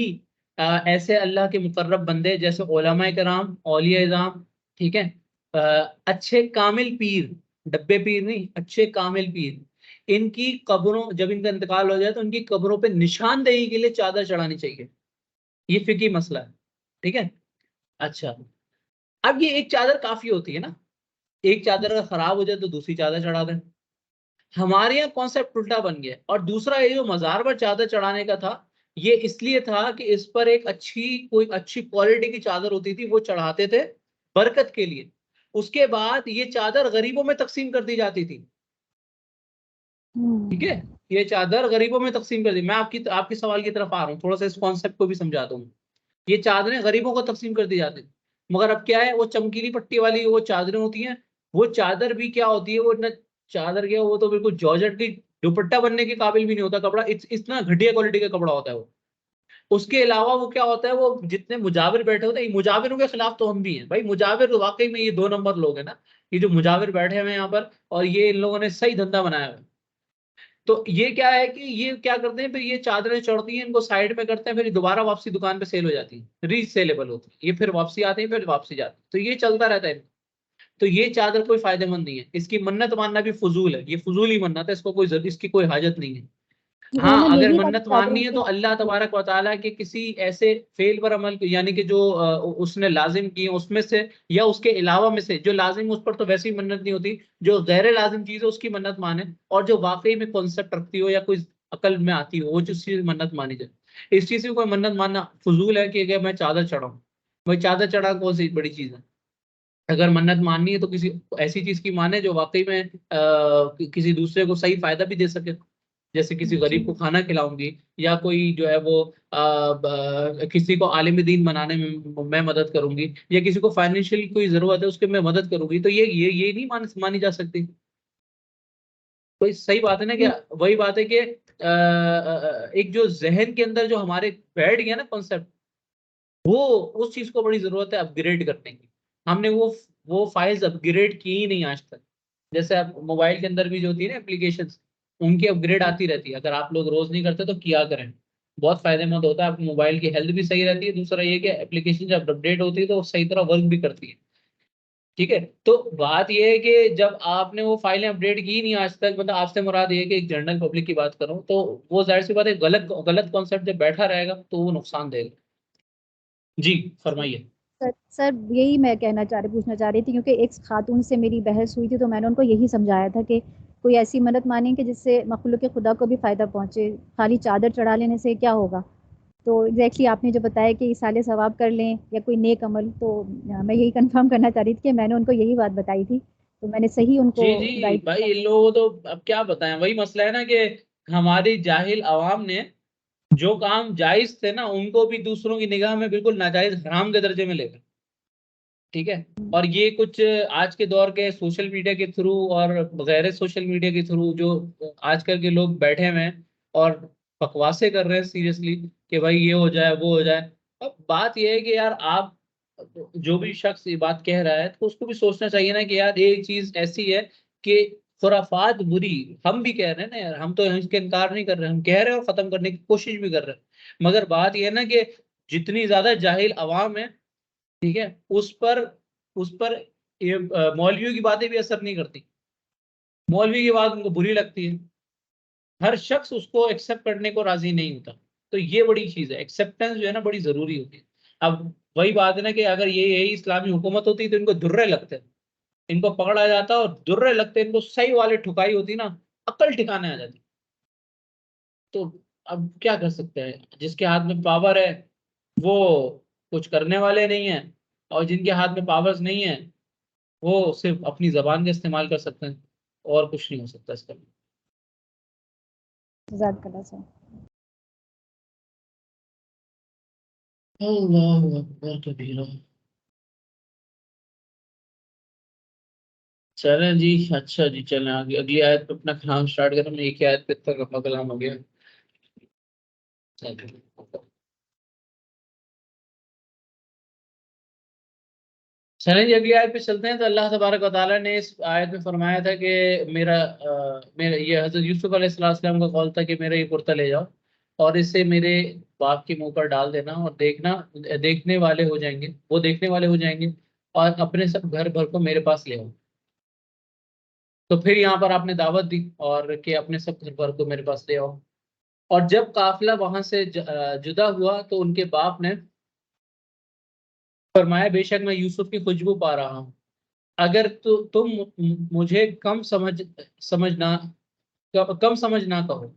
ایسے اللہ کے مقرب بندے جیسے علماء کرام، اولیاء اعظام، ٹھیک ہے، اچھے کامل پیر، ڈبے پیر نہیں، اچھے کامل پیر، ان کی قبروں جب ان کا انتقال ہو جائے تو ان کی قبروں پہ نشاندہی کے لیے چادر چڑھانی چاہیے. یہ فقہی مسئلہ ہے. ٹھیک ہے، اچھا اب یہ ایک چادر کافی ہوتی ہے نا، ایک چادر اگر خراب ہو جائے تو دوسری چادر چڑھا دیں. ہمارے یہاں کانسیپٹ الٹا بن گیا. اور دوسرا یہ جو مزار پر چادر چڑھانے کا تھا، یہ اس لیے تھا کہ اس پر ایک کوئی اچھی کوالٹی کی چادر ہوتی تھی وہ چڑھاتے تھے برکت کے لیے. اس کے بعد یہ چادر غریبوں میں تقسیم کر دی جاتی تھی. ٹھیک ہے، یہ چادر غریبوں میں تقسیم کر دی. میں آپ کے سوال کی طرف آ رہا ہوں، تھوڑا سا اس کانسیپٹ کو بھی سمجھا دوں. یہ چادریں غریبوں کو تقسیم کر دی جاتی تھی. مگر اب کیا ہے، وہ چمکیلی پٹی والی وہ چادریں ہوتی ہیں، وہ چادر بھی کیا ہوتی ہے، وہ نہ چادر کیا، وہ تو بالکل جارجٹ کی دوپٹہ بننے کے قابل بھی نہیں ہوتا کپڑا، اتنا گھٹیا کوالٹی کا کپڑا ہوتا ہے وہ. اس کے علاوہ وہ کیا ہوتا ہے، وہ جتنے مجاور بیٹھے ہوتے ہیں، مجاوروں کے خلاف تو ہم بھی ہیں بھائی، مجاور تو واقعی میں یہ 2 نمبر لوگ ہیں نا، یہ جو مجاور بیٹھے ہوئے ہیں یہاں پر، اور یہ ان لوگوں نے صحیح دھندا بنایا ہوا ہے۔ تو یہ کیا ہے کہ یہ کیا کرتے ہیں، پھر یہ چادریں چڑھتی ہیں، ان کو سائڈ میں کرتے ہیں، پھر دوبارہ واپسی دکان پہ سیل ہو جاتی ہیں، ری سیلیبل ہوتی ہے، یہ پھر واپسی آتے ہیں، پھر واپسی جاتے ہیں، تو یہ چلتا رہتا ہے۔ تو یہ چادر کوئی فائدہ مند نہیں ہے، اس کی منت ماننا بھی فضول ہے، یہ فضول ہی منت ہے، اس کو کوئی ضرورت، اس کی کوئی حاجت نہیں ہے۔ کہ ہاں عموماً اگر یہی والی منت چادریں ماننی ہے مجھے تو اللہ تبارک و تعالیٰ کے کسی ایسے فعل پر عمل، یعنی کہ جو اس نے لازم کی اس میں سے، یا اس کے علاوہ میں سے جو لازم، اس پر تو ویسی منت نہیں ہوتی، جو غیر لازم چیز ہے اس کی منت مانے، اور جو واقعی میں کانسیپٹ رکھتی ہو یا کوئی عقل میں آتی ہو وہ جو چیز منت مانی جائے، اس چیز کی کوئی منت ماننا فضول ہے، کہ میں چادر چڑھاؤں، میں چادر چڑھا کون سی بڑی چیز ہے؟ اگر منت ماننی ہے تو کسی ایسی چیز کی مانے جو واقعی میں کسی دوسرے کو صحیح فائدہ بھی دے سکے، جیسے کسی جی غریب کو کھانا کھلاؤں گی، یا کوئی جو ہے وہ کسی کو عالم دین بنانے میں مدد کروں گی، یا کسی کو فائنینشیل کوئی ضرورت ہے اس کے میں مدد کروں گی، تو یہ نہیں مانی جا سکتی؟ کوئی صحیح بات ہے نا، کہ جی وہی بات ہے کہ ایک جو ذہن کے اندر جو ہمارے بیٹھ گیا نا کنسپٹ، وہ اس چیز کو بڑی ضرورت ہے اپ گریڈ کرنے کی۔ ہم نے وہ فائلز اپ گریڈ کی ہی نہیں آج تک۔ جیسے آپ موبائل کے اندر بھی جو ہوتی ہے نا اپلیکیشنز، ان کی اپ گریڈ آتی رہتی ہے، اگر آپ لوگ روز نہیں کرتے تو کیا کریں، بہت فائدہ مند ہوتا ہے، آپ موبائل کی ہیلتھ بھی صحیح رہتی ہے، دوسرا یہ کہ اپلیکیشن جب اپڈیٹ ہوتی ہے تو وہ صحیح طرح ورک بھی کرتی ہے، ٹھیک ہے۔ تو بات یہ ہے کہ جب آپ نے وہ فائلیں اپڈیٹ کی نہیں آج تک، مطلب آپ سے مراد یہ ہے کہ ایک جنرل پبلک کی بات کروں تو وہ ظاہر سی بات ہے، غلط کانسیپٹ جب بیٹھا رہے گا تو وہ نقصان دے گا۔ جی فرمائیے۔ سر یہی میں پوچھنا چاہ رہی تھی، کیونکہ ایک خاتون سے میری بحث ہوئی تھی تو میں نے ان کو یہی سمجھایا تھا کہ کوئی ایسی منت مانیں کہ جس سے مخلوق خدا کو بھی فائدہ پہنچے، خالی چادر چڑھا لینے سے کیا ہوگا؟ تو ایگزیکٹلی آپ نے جو بتایا کہ اصالے ثواب کر لیں یا کوئی نیک عمل، تو میں یہی کنفرم کرنا چاہ رہی تھی کہ میں نے ان کو یہی بات بتائی تھی، تو میں نے صحیح ان کو جی جی گائڈ بھائی، ان کیا۔ لوگوں کو تو اب کیا بتائیں، وہی مسئلہ ہے نا کہ ہماری جاہل عوام نے جو کام جائز تھے نا ان کو بھی دوسروں کی نگاہ میں بالکل ناجائز حرام کے درجے میں لے کر، ٹھیک ہے۔ اور یہ کچھ آج کے دور کے سوشل میڈیا کے تھرو اور غیر سوشل میڈیا کے تھرو جو آج کل کے لوگ بیٹھے ہوئے ہیں اور بکواسے کر رہے ہیں سیریسلی، کہ بھائی یہ ہو جائے وہ ہو جائے۔ اب بات یہ ہے کہ یار آپ، جو بھی شخص یہ بات کہہ رہا ہے تو اس کو بھی سوچنا چاہیے نا کہ یار ایک چیز ایسی ہے کہ خرافات بری، ہم بھی کہہ رہے ہیں نا یار، ہم تو اس کے انکار نہیں کر رہے، ہم کہہ رہے ہیں اور ختم کرنے کی کوشش بھی کر رہے ہیں، مگر بات یہ ہے نا کہ جتنی زیادہ جاہل عوام ہے، ٹھیک ہے، اس پر یہ مولویوں کی باتیں بھی اثر نہیں کرتی، مولوی کی بات ان کو بری لگتی ہے، ہر شخص اس کو ایکسیپٹ کرنے کو راضی نہیں ہوتا۔ تو یہ بڑی چیز ہے، ایکسیپٹنس جو ہے نا بڑی ضروری ہوتی ہے۔ اب وہی بات ہے نا کہ اگر یہی اسلامی حکومت ہوتی تو ان کو درے لگتے، ان کو پکڑا جاتا اور درے لگتے، ان کو صحیح والے ٹھکائی ہوتی نا، عقل ٹھکانے آ جاتی۔ تو اب کیا کر سکتے ہیں، جس کے ہاتھ میں پاور ہے وہ کچھ کرنے والے نہیں ہیں، اور جن کے ہاتھ میں پاورز نہیں ہیں وہ صرف اپنی زبان کا استعمال کر سکتے ہیں، اور کچھ نہیں ہو سکتا اس کا۔ جزاک اللہ سر۔ اللہ اکبر کبیرہ۔ چلیں جی، اچھا جی، چلیں آگے اگلی آیت پہ اپنا کلام سٹارٹ کریں، میں ایک ہی آیت پہ تک اپنا کلام ہو گیا۔ چلیں جی اگلی آیت پہ چلتے ہیں۔ تو اللہ تبارک و تعالیٰ نے اس آیت میں فرمایا تھا کہ میرا یہ حضرت یوسف علیہ السلام کا قول تھا کہ میرا یہ کرتا لے جاؤ اور اسے میرے باپ کے منہ پر ڈال دینا، اور دیکھنے والے ہو جائیں گے، وہ دیکھنے والے ہو جائیں گے، اور اپنے سب گھر بھر کو میرے پاس لے آؤ۔ تو پھر یہاں پر آپ نے دعوت دی اور کہ اپنے سب گھر بھر کو میرے پاس لے آؤ۔ اور جب قافلہ وہاں سے جدا ہوا تو ان کے باپ نے فرمایا بے شک میں یوسف کی خوشبو پا رہا ہوں، اگر تم مجھے کم سمجھ نہ کہو۔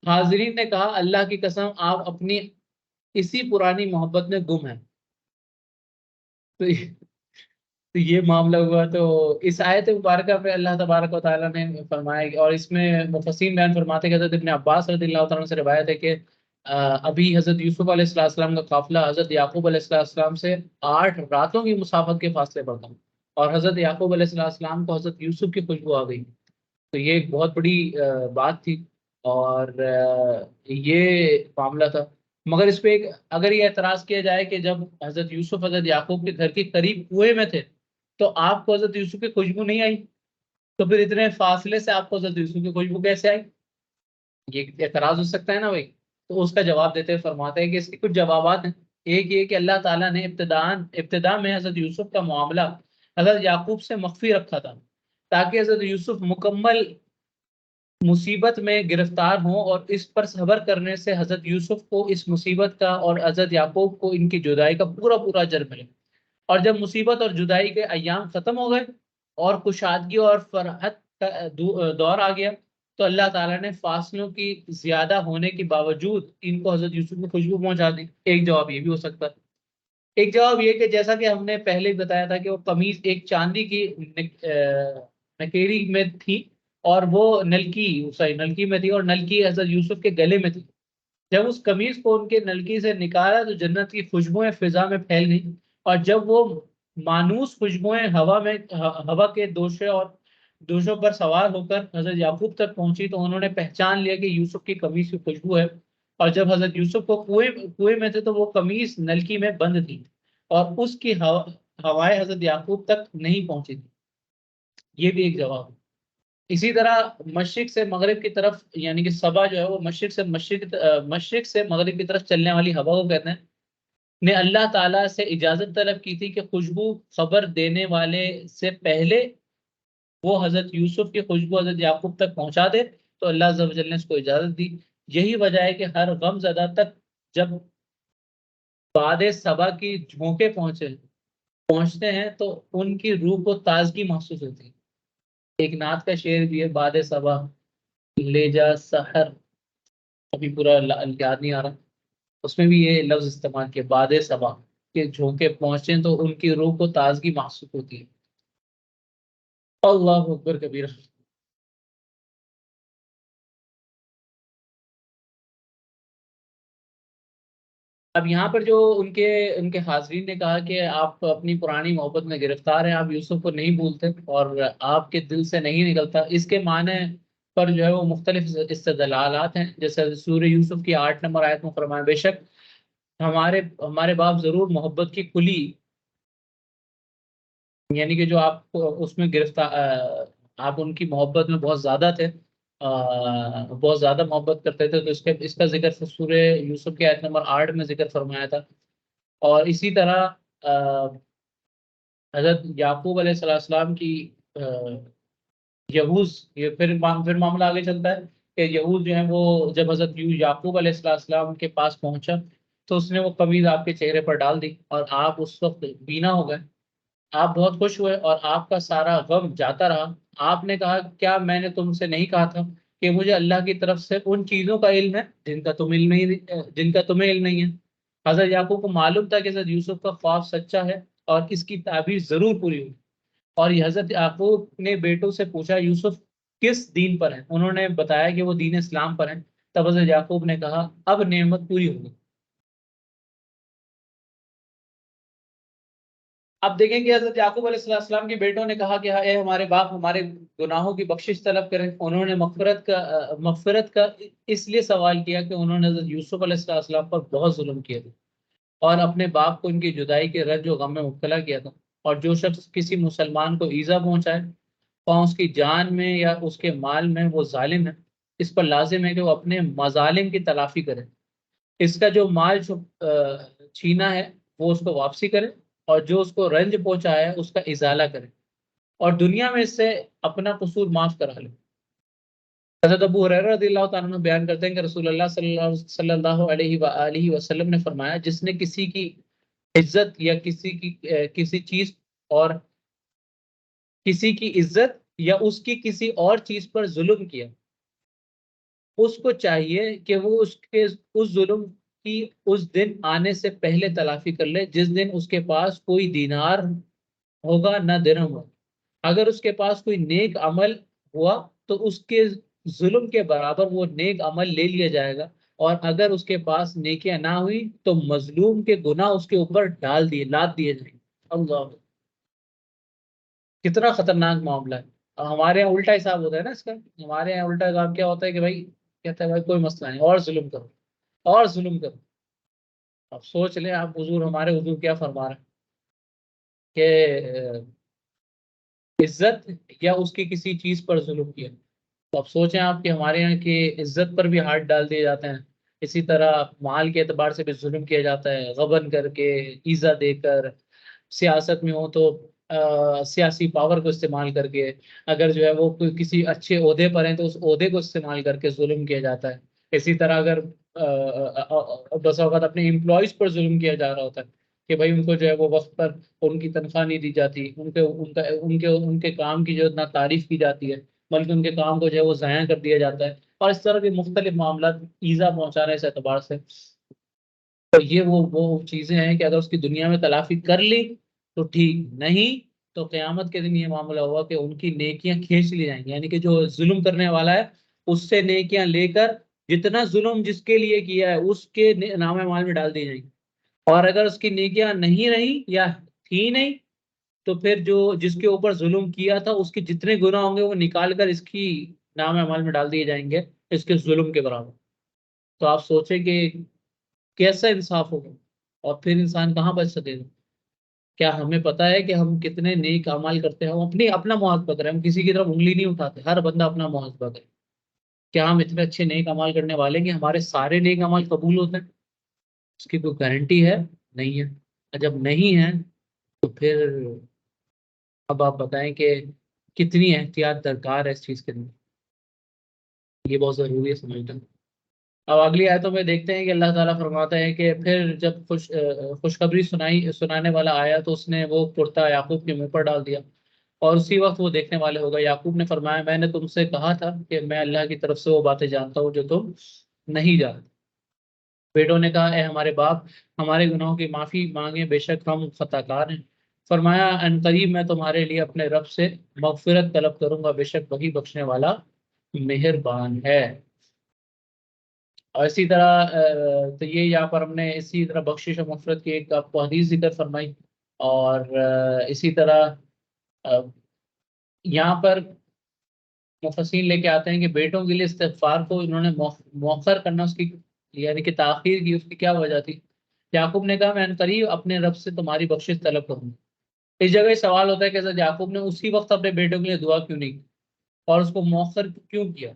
حاضرین نے کہا اللہ کی قسم آپ اپنی اسی پرانی محبت میں گم ہیں۔ تو یہ معاملہ ہوا۔ تو اس آیت مبارکہ پہ اللہ تبارک و تعالیٰ نے فرمایا، اور اس میں مفسرین بیان فرماتے کہ حضرت ابن عباس رضی اللہ تعالیٰ سے روایت ہے کہ ابھی حضرت یوسف علیہ السلام کا قافلہ حضرت یعقوب علیہ السلام سے 8 راتوں کی مسافت کے فاصلے پر تھا، اور حضرت یعقوب علیہ السلام کو حضرت یوسف کی خوشبو آ گئی۔ تو یہ ایک بہت بڑی بات تھی، اور یہ معاملہ تھا۔ مگر اس پہ ایک اگر یہ اعتراض کیا جائے کہ جب حضرت یوسف حضرت یعقوب کے گھر کے قریب کنویں میں تھے تو آپ کو حضرت یوسف کی خوشبو نہیں آئی، تو پھر اتنے فاصلے سے آپ کو حضرت یوسف کی خوشبو کیسے آئی؟ یہ اعتراض ہو سکتا ہے نا بھائی؟ تو اس کا جواب دیتے ہوئے فرماتے ہیں کہ اس کے کچھ جوابات ہیں۔ ایک یہ کہ اللہ تعالیٰ نے ابتدا میں حضرت یوسف کا معاملہ حضرت یعقوب سے مخفی رکھا تھا تاکہ حضرت یوسف مکمل مصیبت میں گرفتار ہوں، اور اس پر صبر کرنے سے حضرت یوسف کو اس مصیبت کا اور حضرت یعقوب کو ان کی جدائی کا پورا پورا اجر ملے۔ اور جب مصیبت اور جدائی کے ایام ختم ہو گئے اور کشادگی اور فرحت کا دور آ گیا، تو اللہ تعالیٰ نے فاصلوں کی زیادہ ہونے کے باوجود ان کو حضرت یوسف کو خوشبو پہنچا دی۔ ایک جواب یہ بھی ہو سکتا ہے۔ ایک جواب یہ کہ جیسا کہ ہم نے پہلے ہی بتایا تھا کہ وہ قمیص ایک چاندی کی نکیری میں تھی، اور وہ نلکی میں تھی، اور نلکی حضرت یوسف کے گلے میں تھی۔ جب اس قمیص کو ان کے نلکی سے نکالا تو جنت کی خوشبوئیں فضا میں پھیل گئیں، اور جب وہ مانوس خوشبوئیں ہوا کے دوشوں پر سوار ہو کر حضرت یعقوب تک پہنچی تو انہوں نے پہچان لیا کہ یوسف کی قمیص کی خوشبو ہے۔ اور جب حضرت یوسف کو کنویں میں تھے تو وہ قمیص نلکی میں بند تھی، اور اس کی ہوائیں حضرت یعقوب تک نہیں پہنچی تھی۔ یہ بھی ایک جواب ہے۔ اسی طرح مشرق سے مغرب کی طرف، یعنی کہ صبا جو ہے وہ مشرق سے مغرب کی طرف چلنے والی ہوا کو کہتے ہیں، نے اللہ تعالیٰ سے اجازت طلب کی تھی کہ خوشبو خبر دینے والے سے پہلے وہ حضرت یوسف کی خوشبو حضرت یعقوب تک پہنچا دے، تو اللہ عز و جل نے اس کو اجازت دی۔ یہی وجہ ہے کہ ہر غم زدہ تک جب باد صبا کی جھونکے پہنچتے ہیں تو ان کی روح کو تازگی محسوس ہوتی ہے۔ ایک نعت کا شعر بھی ہے، باد صبا لے جا سحر، ابھی پورا یاد نہیں آ رہا، اس میں بھی یہ لفظ استعمال کیا، باد صبا کے جھونکے پہنچے تو ان کی روح کو تازگی محسوس ہوتی ہے۔ اللہ اکبر کبیرہ۔ اب یہاں پر جو ان کے حاضرین نے کہا کہ آپ اپنی پرانی محبت میں گرفتار ہیں، آپ یوسف کو نہیں بھولتے اور آپ کے دل سے نہیں نکلتا، اس کے معنی پر جو ہے وہ مختلف استدلالات ہیں۔ جیسے سورہ یوسف کی 8 نمبر آیت میں فرمایا، بے شک ہمارے باپ ضرور محبت کی کلی، یعنی کہ جو آپ کو اس میں گرفتار آپ ان کی محبت میں بہت زیادہ تھے، بہت زیادہ محبت کرتے تھے، تو اس کا ذکر سورہ یوسف کی آیت نمبر 8 میں ذکر فرمایا تھا۔ اور اسی طرح حضرت یعقوب علیہ السلام کی یہوذ، یہ پھر معاملہ آگے چلتا ہے کہ یہوذ جو ہے وہ جب حضرت یعقوب علیہ السلام کے پاس پہنچا تو اس نے وہ قمیض آپ کے چہرے پر ڈال دی، اور آپ اس وقت بینا ہو گئے۔ آپ بہت خوش ہوئے اور آپ کا سارا غم جاتا رہا۔ آپ نے کہا، کیا میں نے تم سے نہیں کہا تھا کہ مجھے اللہ کی طرف سے ان چیزوں کا علم ہے جن کا تمہیں علم نہیں ہے؟ حضرت یعقوب کو معلوم تھا کہ حضرت یوسف کا خواب سچا ہے اور اس کی تعبیر ضرور پوری ہوئی۔ اور یہ حضرت یعقوب نے بیٹوں سے پوچھا، یوسف کس دین پر ہیں؟ انہوں نے بتایا کہ وہ دین اسلام پر ہیں۔ تب حضرت یعقوب نے کہا، اب نعمت پوری ہوگی۔ اب دیکھیں کہ حضرت یعقوب علیہ السلام کے بیٹوں نے کہا کہ اے ہمارے باپ، ہمارے گناہوں کی بخشش طلب کریں۔ انہوں نے مغفرت کا اس لیے سوال کیا کہ انہوں نے حضرت یوسف علیہ السلام پر بہت ظلم کیا تھا اور اپنے باپ کو ان کی جدائی کے رنج و غم میں مبتلا کیا تھا۔ اور جو شخص کسی مسلمان کو ایذا پہنچائے، خواہ اس کی جان میں یا اس کے مال میں، وہ ظالم ہے۔ اس پر لازم ہے کہ وہ اپنے مظالم کی تلافی کرے، اس کا جو مال چھینا ہے وہ اس کو واپسی کرے، اور جو اس کو رنج پہنچایا ہے اس کا ازالہ کرے، اور دنیا میں اس سے اپنا قصور معاف کرا لے۔ حضرت ابو ہریرہ رضی اللہ تعالیٰ عنہ بیان کرتے ہیں کہ رسول اللہ صلی اللہ علیہ وآلہ وسلم نے فرمایا، جس نے کسی کی عزت یا کسی چیز اور کسی کی عزت یا اس کی کسی اور چیز پر ظلم کیا، اس کو چاہیے کہ وہ اس ظلم کی اس دن آنے سے پہلے تلافی کر لے جس دن اس کے پاس کوئی دینار ہوگا نہ درہم ہوگا۔ اگر اس کے پاس کوئی نیک عمل ہوا تو اس کے ظلم کے برابر وہ نیک عمل لے لیا جائے گا، اور اگر اس کے پاس نیکیاں نہ ہوئی تو مظلوم کے گناہ اس کے اوپر لاد دیے جائیں گے۔ اللہ، کتنا خطرناک معاملہ ہے۔ ہمارے یہاں الٹا حساب ہوتا ہے نا اس کا۔ ہمارے یہاں الٹا حساب کیا ہوتا ہے کہ بھائی کہتا ہے بھائی کوئی مسئلہ نہیں، اور ظلم کرو اور ظلم کرو۔ اب سوچ لیں آپ حضور، ہمارے حضور کیا فرما رہے ہیں کہ عزت یا اس کی کسی چیز پر ظلم کیا. تو اب سوچیں آپ کہ ہمارے یہاں کی عزت پر بھی ہاتھ ڈال دیے جاتے ہیں، اسی طرح مال کے اعتبار سے بھی ظلم کیا جاتا ہے، غبن کر کے، ایزا دے کر. سیاست میں ہو تو سیاسی پاور کو استعمال کر کے، اگر جو ہے وہ کوئی کسی اچھے عہدے پر ہیں تو اس عہدے کو استعمال کر کے ظلم کیا جاتا ہے. اسی طرح اگر بس اوقات اپنے امپلائیز پر ظلم کیا جا رہا ہوتا ہے کہ بھائی ان کو جو ہے وہ وقت پر ان کی تنخواہ نہیں دی جاتی، ان کے کام کی جو نہ تعریف کی جاتی ہے بلکہ ان کے کام کو جو ہے وہ ضائع کر دیا جاتا ہے، اور اس طرح کے مختلف معاملات ایزا پہنچانے اس اعتبار سے. تو یہ وہ چیزیں ہیں کہ اگر اس کی دنیا میں تلافی کر لی تو ٹھیک، نہیں تو قیامت کے دن یہ معاملہ ہوا کہ ان کی نیکیاں کھینچ لی جائیں گی، یعنی کہ جو ظلم کرنے والا ہے اس سے نیکیاں لے کر جتنا ظلم جس کے لیے کیا ہے اس کے نام مال میں ڈال دی جائیں گی. اور اگر اس کی نیکیاں نہیں رہی یا تھی نہیں تو پھر جو جس کے اوپر ظلم کیا تھا اس کے جتنے گناہ ہوں گے وہ نکال کر اس کی نام اعمال میں ڈال دیے جائیں گے اس کے ظلم کے برابر. تو آپ سوچیں کہ کیسا انصاف ہوگا اور پھر انسان کہاں بچ سکے گا. کیا ہمیں پتا ہے کہ ہم کتنے نیک اعمال کرتے ہیں؟ ہم اپنا محاسبہ کریں، ہم کسی کی طرف انگلی نہیں اٹھاتے، ہر بندہ اپنا محاسبہ کرے. کیا ہم اتنے اچھے نیک اعمال کرنے والے ہیں کہ ہمارے سارے نیک اعمال قبول ہوتے ہیں؟ اس کی کوئی گارنٹی ہے؟ نہیں ہے. اور جب نہیں ہے تو پھر اب آپ بتائیں کہ کتنی احتیاط درکار ہے اس چیز کے لیے. یہ بہت ضروری ہے سمجھنا. اب اگلی آیتوں میں دیکھتے ہیں کہ اللہ تعالیٰ فرماتا ہے کہ پھر جب خوشخبری سنانے والا آیا تو اس نے وہ کرتا یعقوب کے منہ پر ڈال دیا، اور اسی وقت وہ دیکھنے والے ہوگا. یعقوب نے فرمایا میں نے تم سے کہا تھا کہ میں اللہ کی طرف سے وہ باتیں جانتا ہوں جو تم نہیں جانتے. بیٹوں نے کہا اے ہمارے باپ، ہمارے گناہوں کی معافی مانگیں، بے شک ہم خطا کار ہیں. فرمایا ان قریب میں تمہارے لیے اپنے رب سے مغفرت طلب کروں گا، بے شک وہی بخشنے والا مہربان ہے. اور اسی طرح تو یہ یہاں پر ہم نے اسی طرح بخشش و مغفرت کی ایک آپ کو حدیث ذکر فرمائی. اور اسی طرح یہاں پر مفسرین لے کے آتے ہیں کہ بیٹوں کے لیے استغفار کو انہوں نے مؤخر کرنا، اس کی یعنی کہ تاخیر کی، اس کی کیا وجہ تھی؟ یعقوب نے کہا میں عنقریب اپنے رب سے تمہاری بخشش طلب کروں گا. اس جگہ سوال ہوتا ہے کہ حضرت یعقوب نے اسی وقت اپنے بیٹوں کے لیے دعا کیوں نہیں کی اور اس کو مؤخر کیوں کیا؟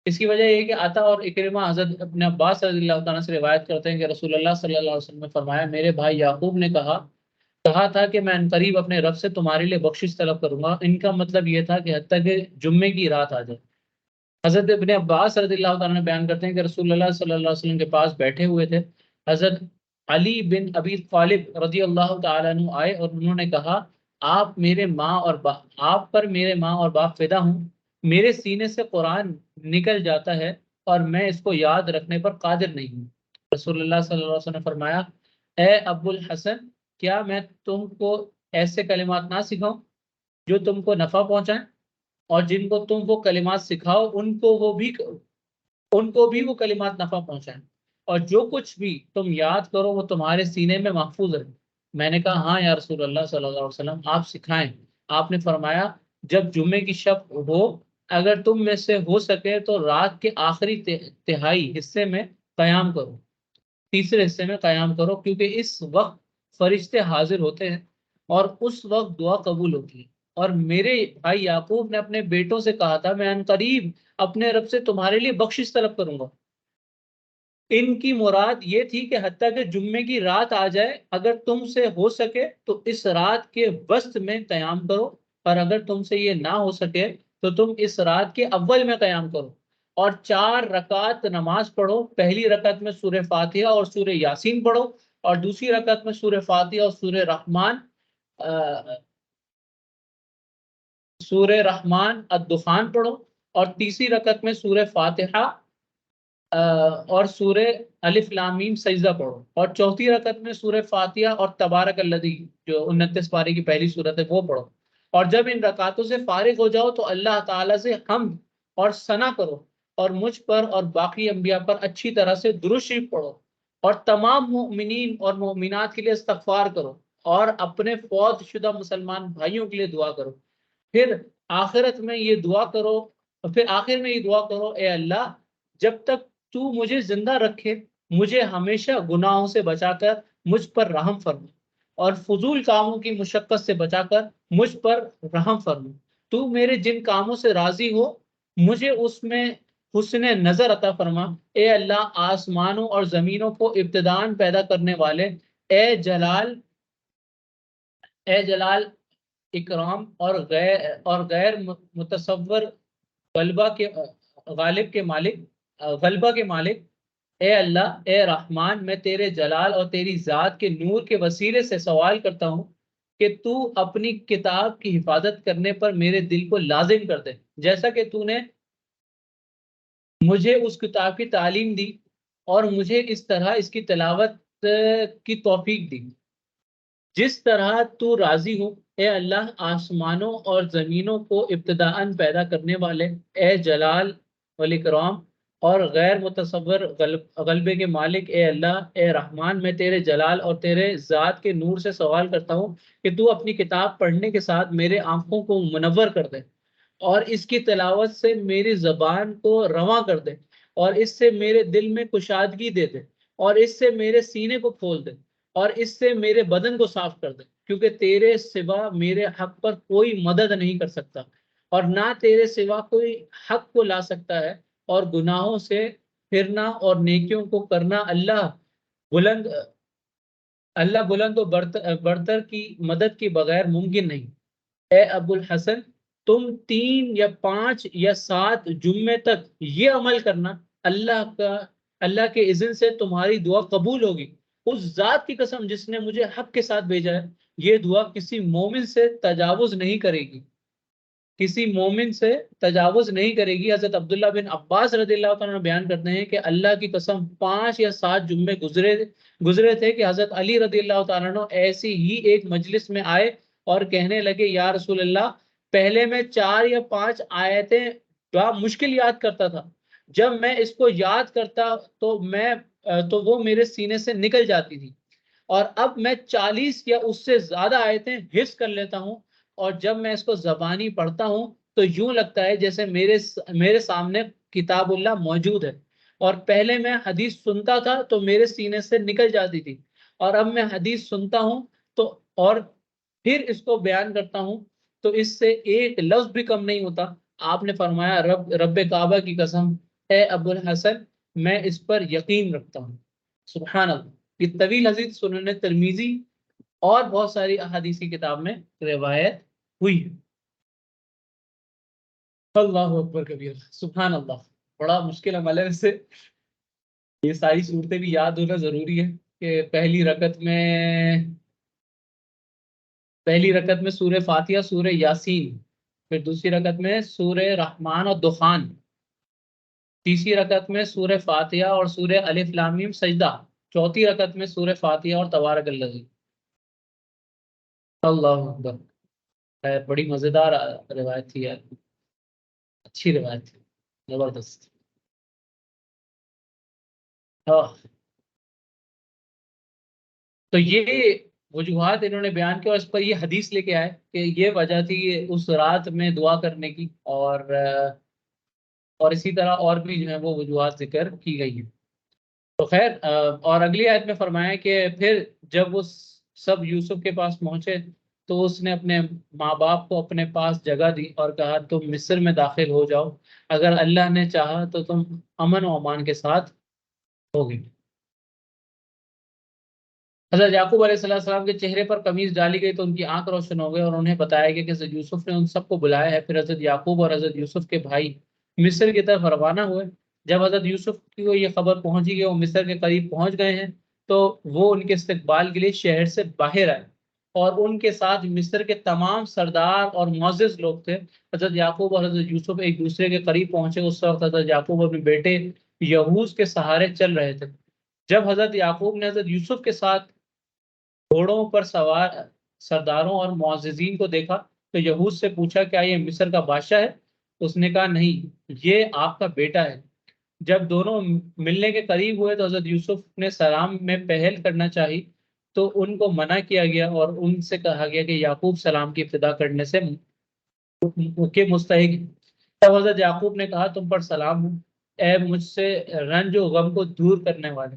اس کی وجہ یہ ہے کہ عطا اور اکرمہ حضرت اپنے عباس رضی اللہ تعالیٰ سے روایت کرتے ہیں کہ رسول اللہ صلی اللہ علیہ وسلم نے فرمایا میرے بھائی یعقوب نے کہا تھا کہ میں عنقریب اپنے رب سے تمہارے لیے بخشش طلب کروں گا. ان کا مطلب یہ تھا کہ حتیٰ کہ جمعے کی رات آ جائے. حضرت ابن عباس رضی اللہ تعالیٰ نے بیان کرتے ہیں کہ رسول اللہ صلی اللہ علیہ وسلم کے پاس بیٹھے ہوئے تھے. حضرت علی بن ابی طالب رضی اللہ تعالیٰ عنہ آئے اور انہوں نے کہا آپ پر میرے ماں اور باپ فدا ہوں. میرے سینے سے قرآن نکل جاتا ہے اور میں اس کو یاد رکھنے پر قادر نہیں ہوں. رسول اللہ صلی اللہ علیہ وسلم نے فرمایا اے ابو الحسن، کیا میں تم کو ایسے کلمات نہ سکھاؤں جو تم کو نفع پہنچائیں، اور جن کو تم وہ کلمات سکھاؤ ان کو بھی وہ کلمات نفع پہنچائیں، اور جو کچھ بھی تم یاد کرو وہ تمہارے سینے میں محفوظ رہے. میں نے کہا ہاں یا رسول اللہ صلی اللہ علیہ وسلم، آپ سکھائیں. آپ نے فرمایا جب جمعے کی شب ہو، اگر تم میں سے ہو سکے تو رات کے آخری تہائی حصے میں قیام کرو، تیسرے حصے میں قیام کرو، کیونکہ اس وقت فرشتے حاضر ہوتے ہیں اور اس وقت دعا قبول ہوتی ہے. اور میرے بھائی یعقوب نے اپنے بیٹوں سے کہا تھا میں عنقریب اپنے رب سے تمہارے لیے بخشش طلب کروں گا. ان کی مراد یہ تھی کہ حتیٰ کہ جمعے کی رات آ جائے، اگر تم سے ہو سکے تو اس رات کے وسط میں قیام کرو، اور اگر تم سے یہ نہ ہو سکے تو تم اس رات کے اول میں قیام کرو اور 4 رکعت نماز پڑھو. پہلی رکعت میں سورہ فاتحہ اور سورہ یاسین پڑھو، اور دوسری رکعت میں سورہ فاتحہ اور سورہ رحمان الدخان پڑھو، اور تیسری رکعت میں سورہ فاتحہ اور سورہ الف لام میم سجدہ پڑھو، اور چوتھی رکعت میں سورہ فاتحہ اور تبارک الذی جو 29 پارے کی پہلی صورت ہے وہ پڑھو. اور جب ان رکعتوں سے فارغ ہو جاؤ تو اللہ تعالیٰ سے حمد اور ثنا کرو، اور مجھ پر اور باقی انبیاء پر اچھی طرح سے درود شریف پڑھو، اور تمام مؤمنین اور مؤمنات کے لیے استغفار کرو، اور اپنے فوت شدہ مسلمان بھائیوں کے لیے دعا کرو. پھر آخر میں یہ دعا کرو اے اللہ، جب تک تو مجھے زندہ رکھے مجھے ہمیشہ گناہوں سے بچا کر مجھ پر رحم فرما، اور فضول کاموں کی مشقت سے بچا کر مجھ پر رحم فرما۔ تو میرے جن کاموں سے راضی ہو مجھے اس میں حسن نظر عطا فرما۔ اے اللہ، آسمانوں اور زمینوں کو ابتداءً پیدا کرنے والے، اے جلال، اے جلال اکرام اور غیر متصور غلبہ کے غالب کے مالک غلبہ کے مالک، اے اللہ، اے رحمان، میں تیرے جلال اور تیری ذات کے نور کے وسیلے سے سوال کرتا ہوں کہ تو اپنی کتاب کی حفاظت کرنے پر میرے دل کو لازم کر دے، جیسا کہ تو نے مجھے اس کتاب کی تعلیم دی اور مجھے اس طرح اس کی تلاوت کی توفیق دی جس طرح تو راضی ہو۔ اے اللہ، آسمانوں اور زمینوں کو ابتداءً پیدا کرنے والے، اے جلال والاکرام اور غیر متصور غلبے کے مالک، اے اللہ، اے رحمان، میں تیرے جلال اور تیرے ذات کے نور سے سوال کرتا ہوں کہ تو اپنی کتاب پڑھنے کے ساتھ میرے آنکھوں کو منور کر دے، اور اس کی تلاوت سے میری زبان کو رواں کر دے، اور اس سے میرے دل میں کشادگی دے دے، اور اس سے میرے سینے کو کھول دے، اور اس سے میرے بدن کو صاف کر دے، کیونکہ تیرے سوا میرے حق پر کوئی مدد نہیں کر سکتا، اور نہ تیرے سوا کوئی حق کو لا سکتا ہے، اور گناہوں سے پھرنا اور نیکیوں کو کرنا بلند بلند و برتر کی مدد کی بغیر ممکن نہیں۔ اے ابو الحسن، تم 3 یا 5 یا 7 جمعے تک یہ عمل کرنا، اللہ کے اذن سے تمہاری دعا قبول ہوگی۔ اس ذات کی قسم جس نے مجھے حق کے ساتھ بھیجا ہے، یہ دعا کسی مومن سے تجاوز نہیں کرے گی، کسی مومن سے تجاوز نہیں کرے گی۔ حضرت عبداللہ بن عباس رضی اللہ تعالیٰ عنہ بیان کرتے ہیں کہ اللہ کی قسم 5 یا 7 جمعے گزرے تھے کہ حضرت علی رضی اللہ تعالیٰ عنہ ایسی ہی ایک مجلس میں آئے اور کہنے لگے، یا رسول اللہ، پہلے میں 4 یا 5 آیتیں بڑا مشکل یاد کرتا تھا، جب میں اس کو یاد کرتا تو وہ میرے سینے سے نکل جاتی تھی، اور اب میں 40 یا اس سے زیادہ آیتیں حفظ کر لیتا ہوں، اور جب میں اس کو زبانی پڑھتا ہوں تو یوں لگتا ہے جیسے میرے سامنے کتاب اللہ موجود ہے، اور پہلے میں حدیث سنتا تھا تو میرے سینے سے نکل جاتی تھی، اور اب میں حدیث سنتا ہوں تو اور پھر اس کو بیان کرتا ہوں تو اس سے ایک لفظ بھی کم نہیں ہوتا۔ آپ نے فرمایا، رب کعبہ کی قسم، اے ابو الحسن، میں اس پر یقین رکھتا ہوں۔ سبحان اللہ۔ یہ طویل حدیث سنن ترمذی اور بہت ساری احادیث کی کتاب میں روایت ہوئی ہے۔ اللہ اکبر کبیر، سبحان اللہ۔ بڑا مشکل عمل ہے ویسے، یہ ساری صورتیں بھی یاد ہونا ضروری ہے کہ پہلی رکعت میں سورہ فاتحہ، سورہ یاسین، پھر دوسری رکعت میں سورہ رحمان اور دخان، تیسری رکعت میں سورہ فاتحہ اور سورہ الف لام میم سجدہ، چوتھی رکعت میں سورہ فاتحہ اور تبارک الذی۔ اللہ اکبر۔ بڑی مزیدار روایت تھی یار، اچھی روایت تھی، زبردست۔ تو یہ وجوہات انہوں نے بیان کیا، اور اس پر یہ حدیث لے کے آئے کہ یہ وجہ تھی اس رات میں دعا کرنے کی، اور اسی طرح اور بھی جو ہے وہ وجوہات ذکر کی گئی ہیں۔ تو خیر، اور اگلی آیت میں فرمایا کہ پھر جب وہ سب یوسف کے پاس پہنچے تو اس نے اپنے ماں باپ کو اپنے پاس جگہ دی اور کہا، تم مصر میں داخل ہو جاؤ، اگر اللہ نے چاہا تو تم امن و امان کے ساتھ ہوگے۔ حضرت یعقوب علیہ السلام کے چہرے پر قمیض ڈالی گئی تو ان کی آنکھ روشن ہو گئی، اور انہیں بتایا گیا کہ حضرت یوسف نے ان سب کو بلایا ہے۔ پھر حضرت یعقوب اور حضرت یوسف کے بھائی مصر کی طرف روانہ ہوئے۔ جب حضرت یوسف کو یہ خبر پہنچی کہ وہ مصر کے قریب پہنچ گئے ہیں تو وہ ان کے استقبال کے لیے شہر سے باہر آئے، اور ان کے ساتھ مصر کے تمام سردار اور معزز لوگ تھے۔ حضرت یعقوب اور حضرت یوسف ایک دوسرے کے قریب پہنچے۔ اس وقت حضرت یعقوب اپنے بیٹے یہوذ کے سہارے چل رہے تھے۔ جب حضرت یعقوب نے حضرت یوسف کے ساتھ گھوڑوں پر سوار سرداروں اور معززین کو دیکھا تو یہوذ سے پوچھا، کیا یہ مصر کا بادشاہ ہے؟ اس نے کہا، نہیں، یہ آپ کا بیٹا ہے۔ جب دونوں ملنے کے قریب ہوئے تو حضرت یوسف نے سلام میں پہل کرنا چاہی تو ان کو منع کیا گیا، اور ان سے کہا گیا کہ یعقوب سلام کی ابتدا کرنے سے کے مستحق ہیں۔ تب حضرت یعقوب نے کہا، تم پر سلام ہو، اے مجھ سے رنج و غم کو دور کرنے والے۔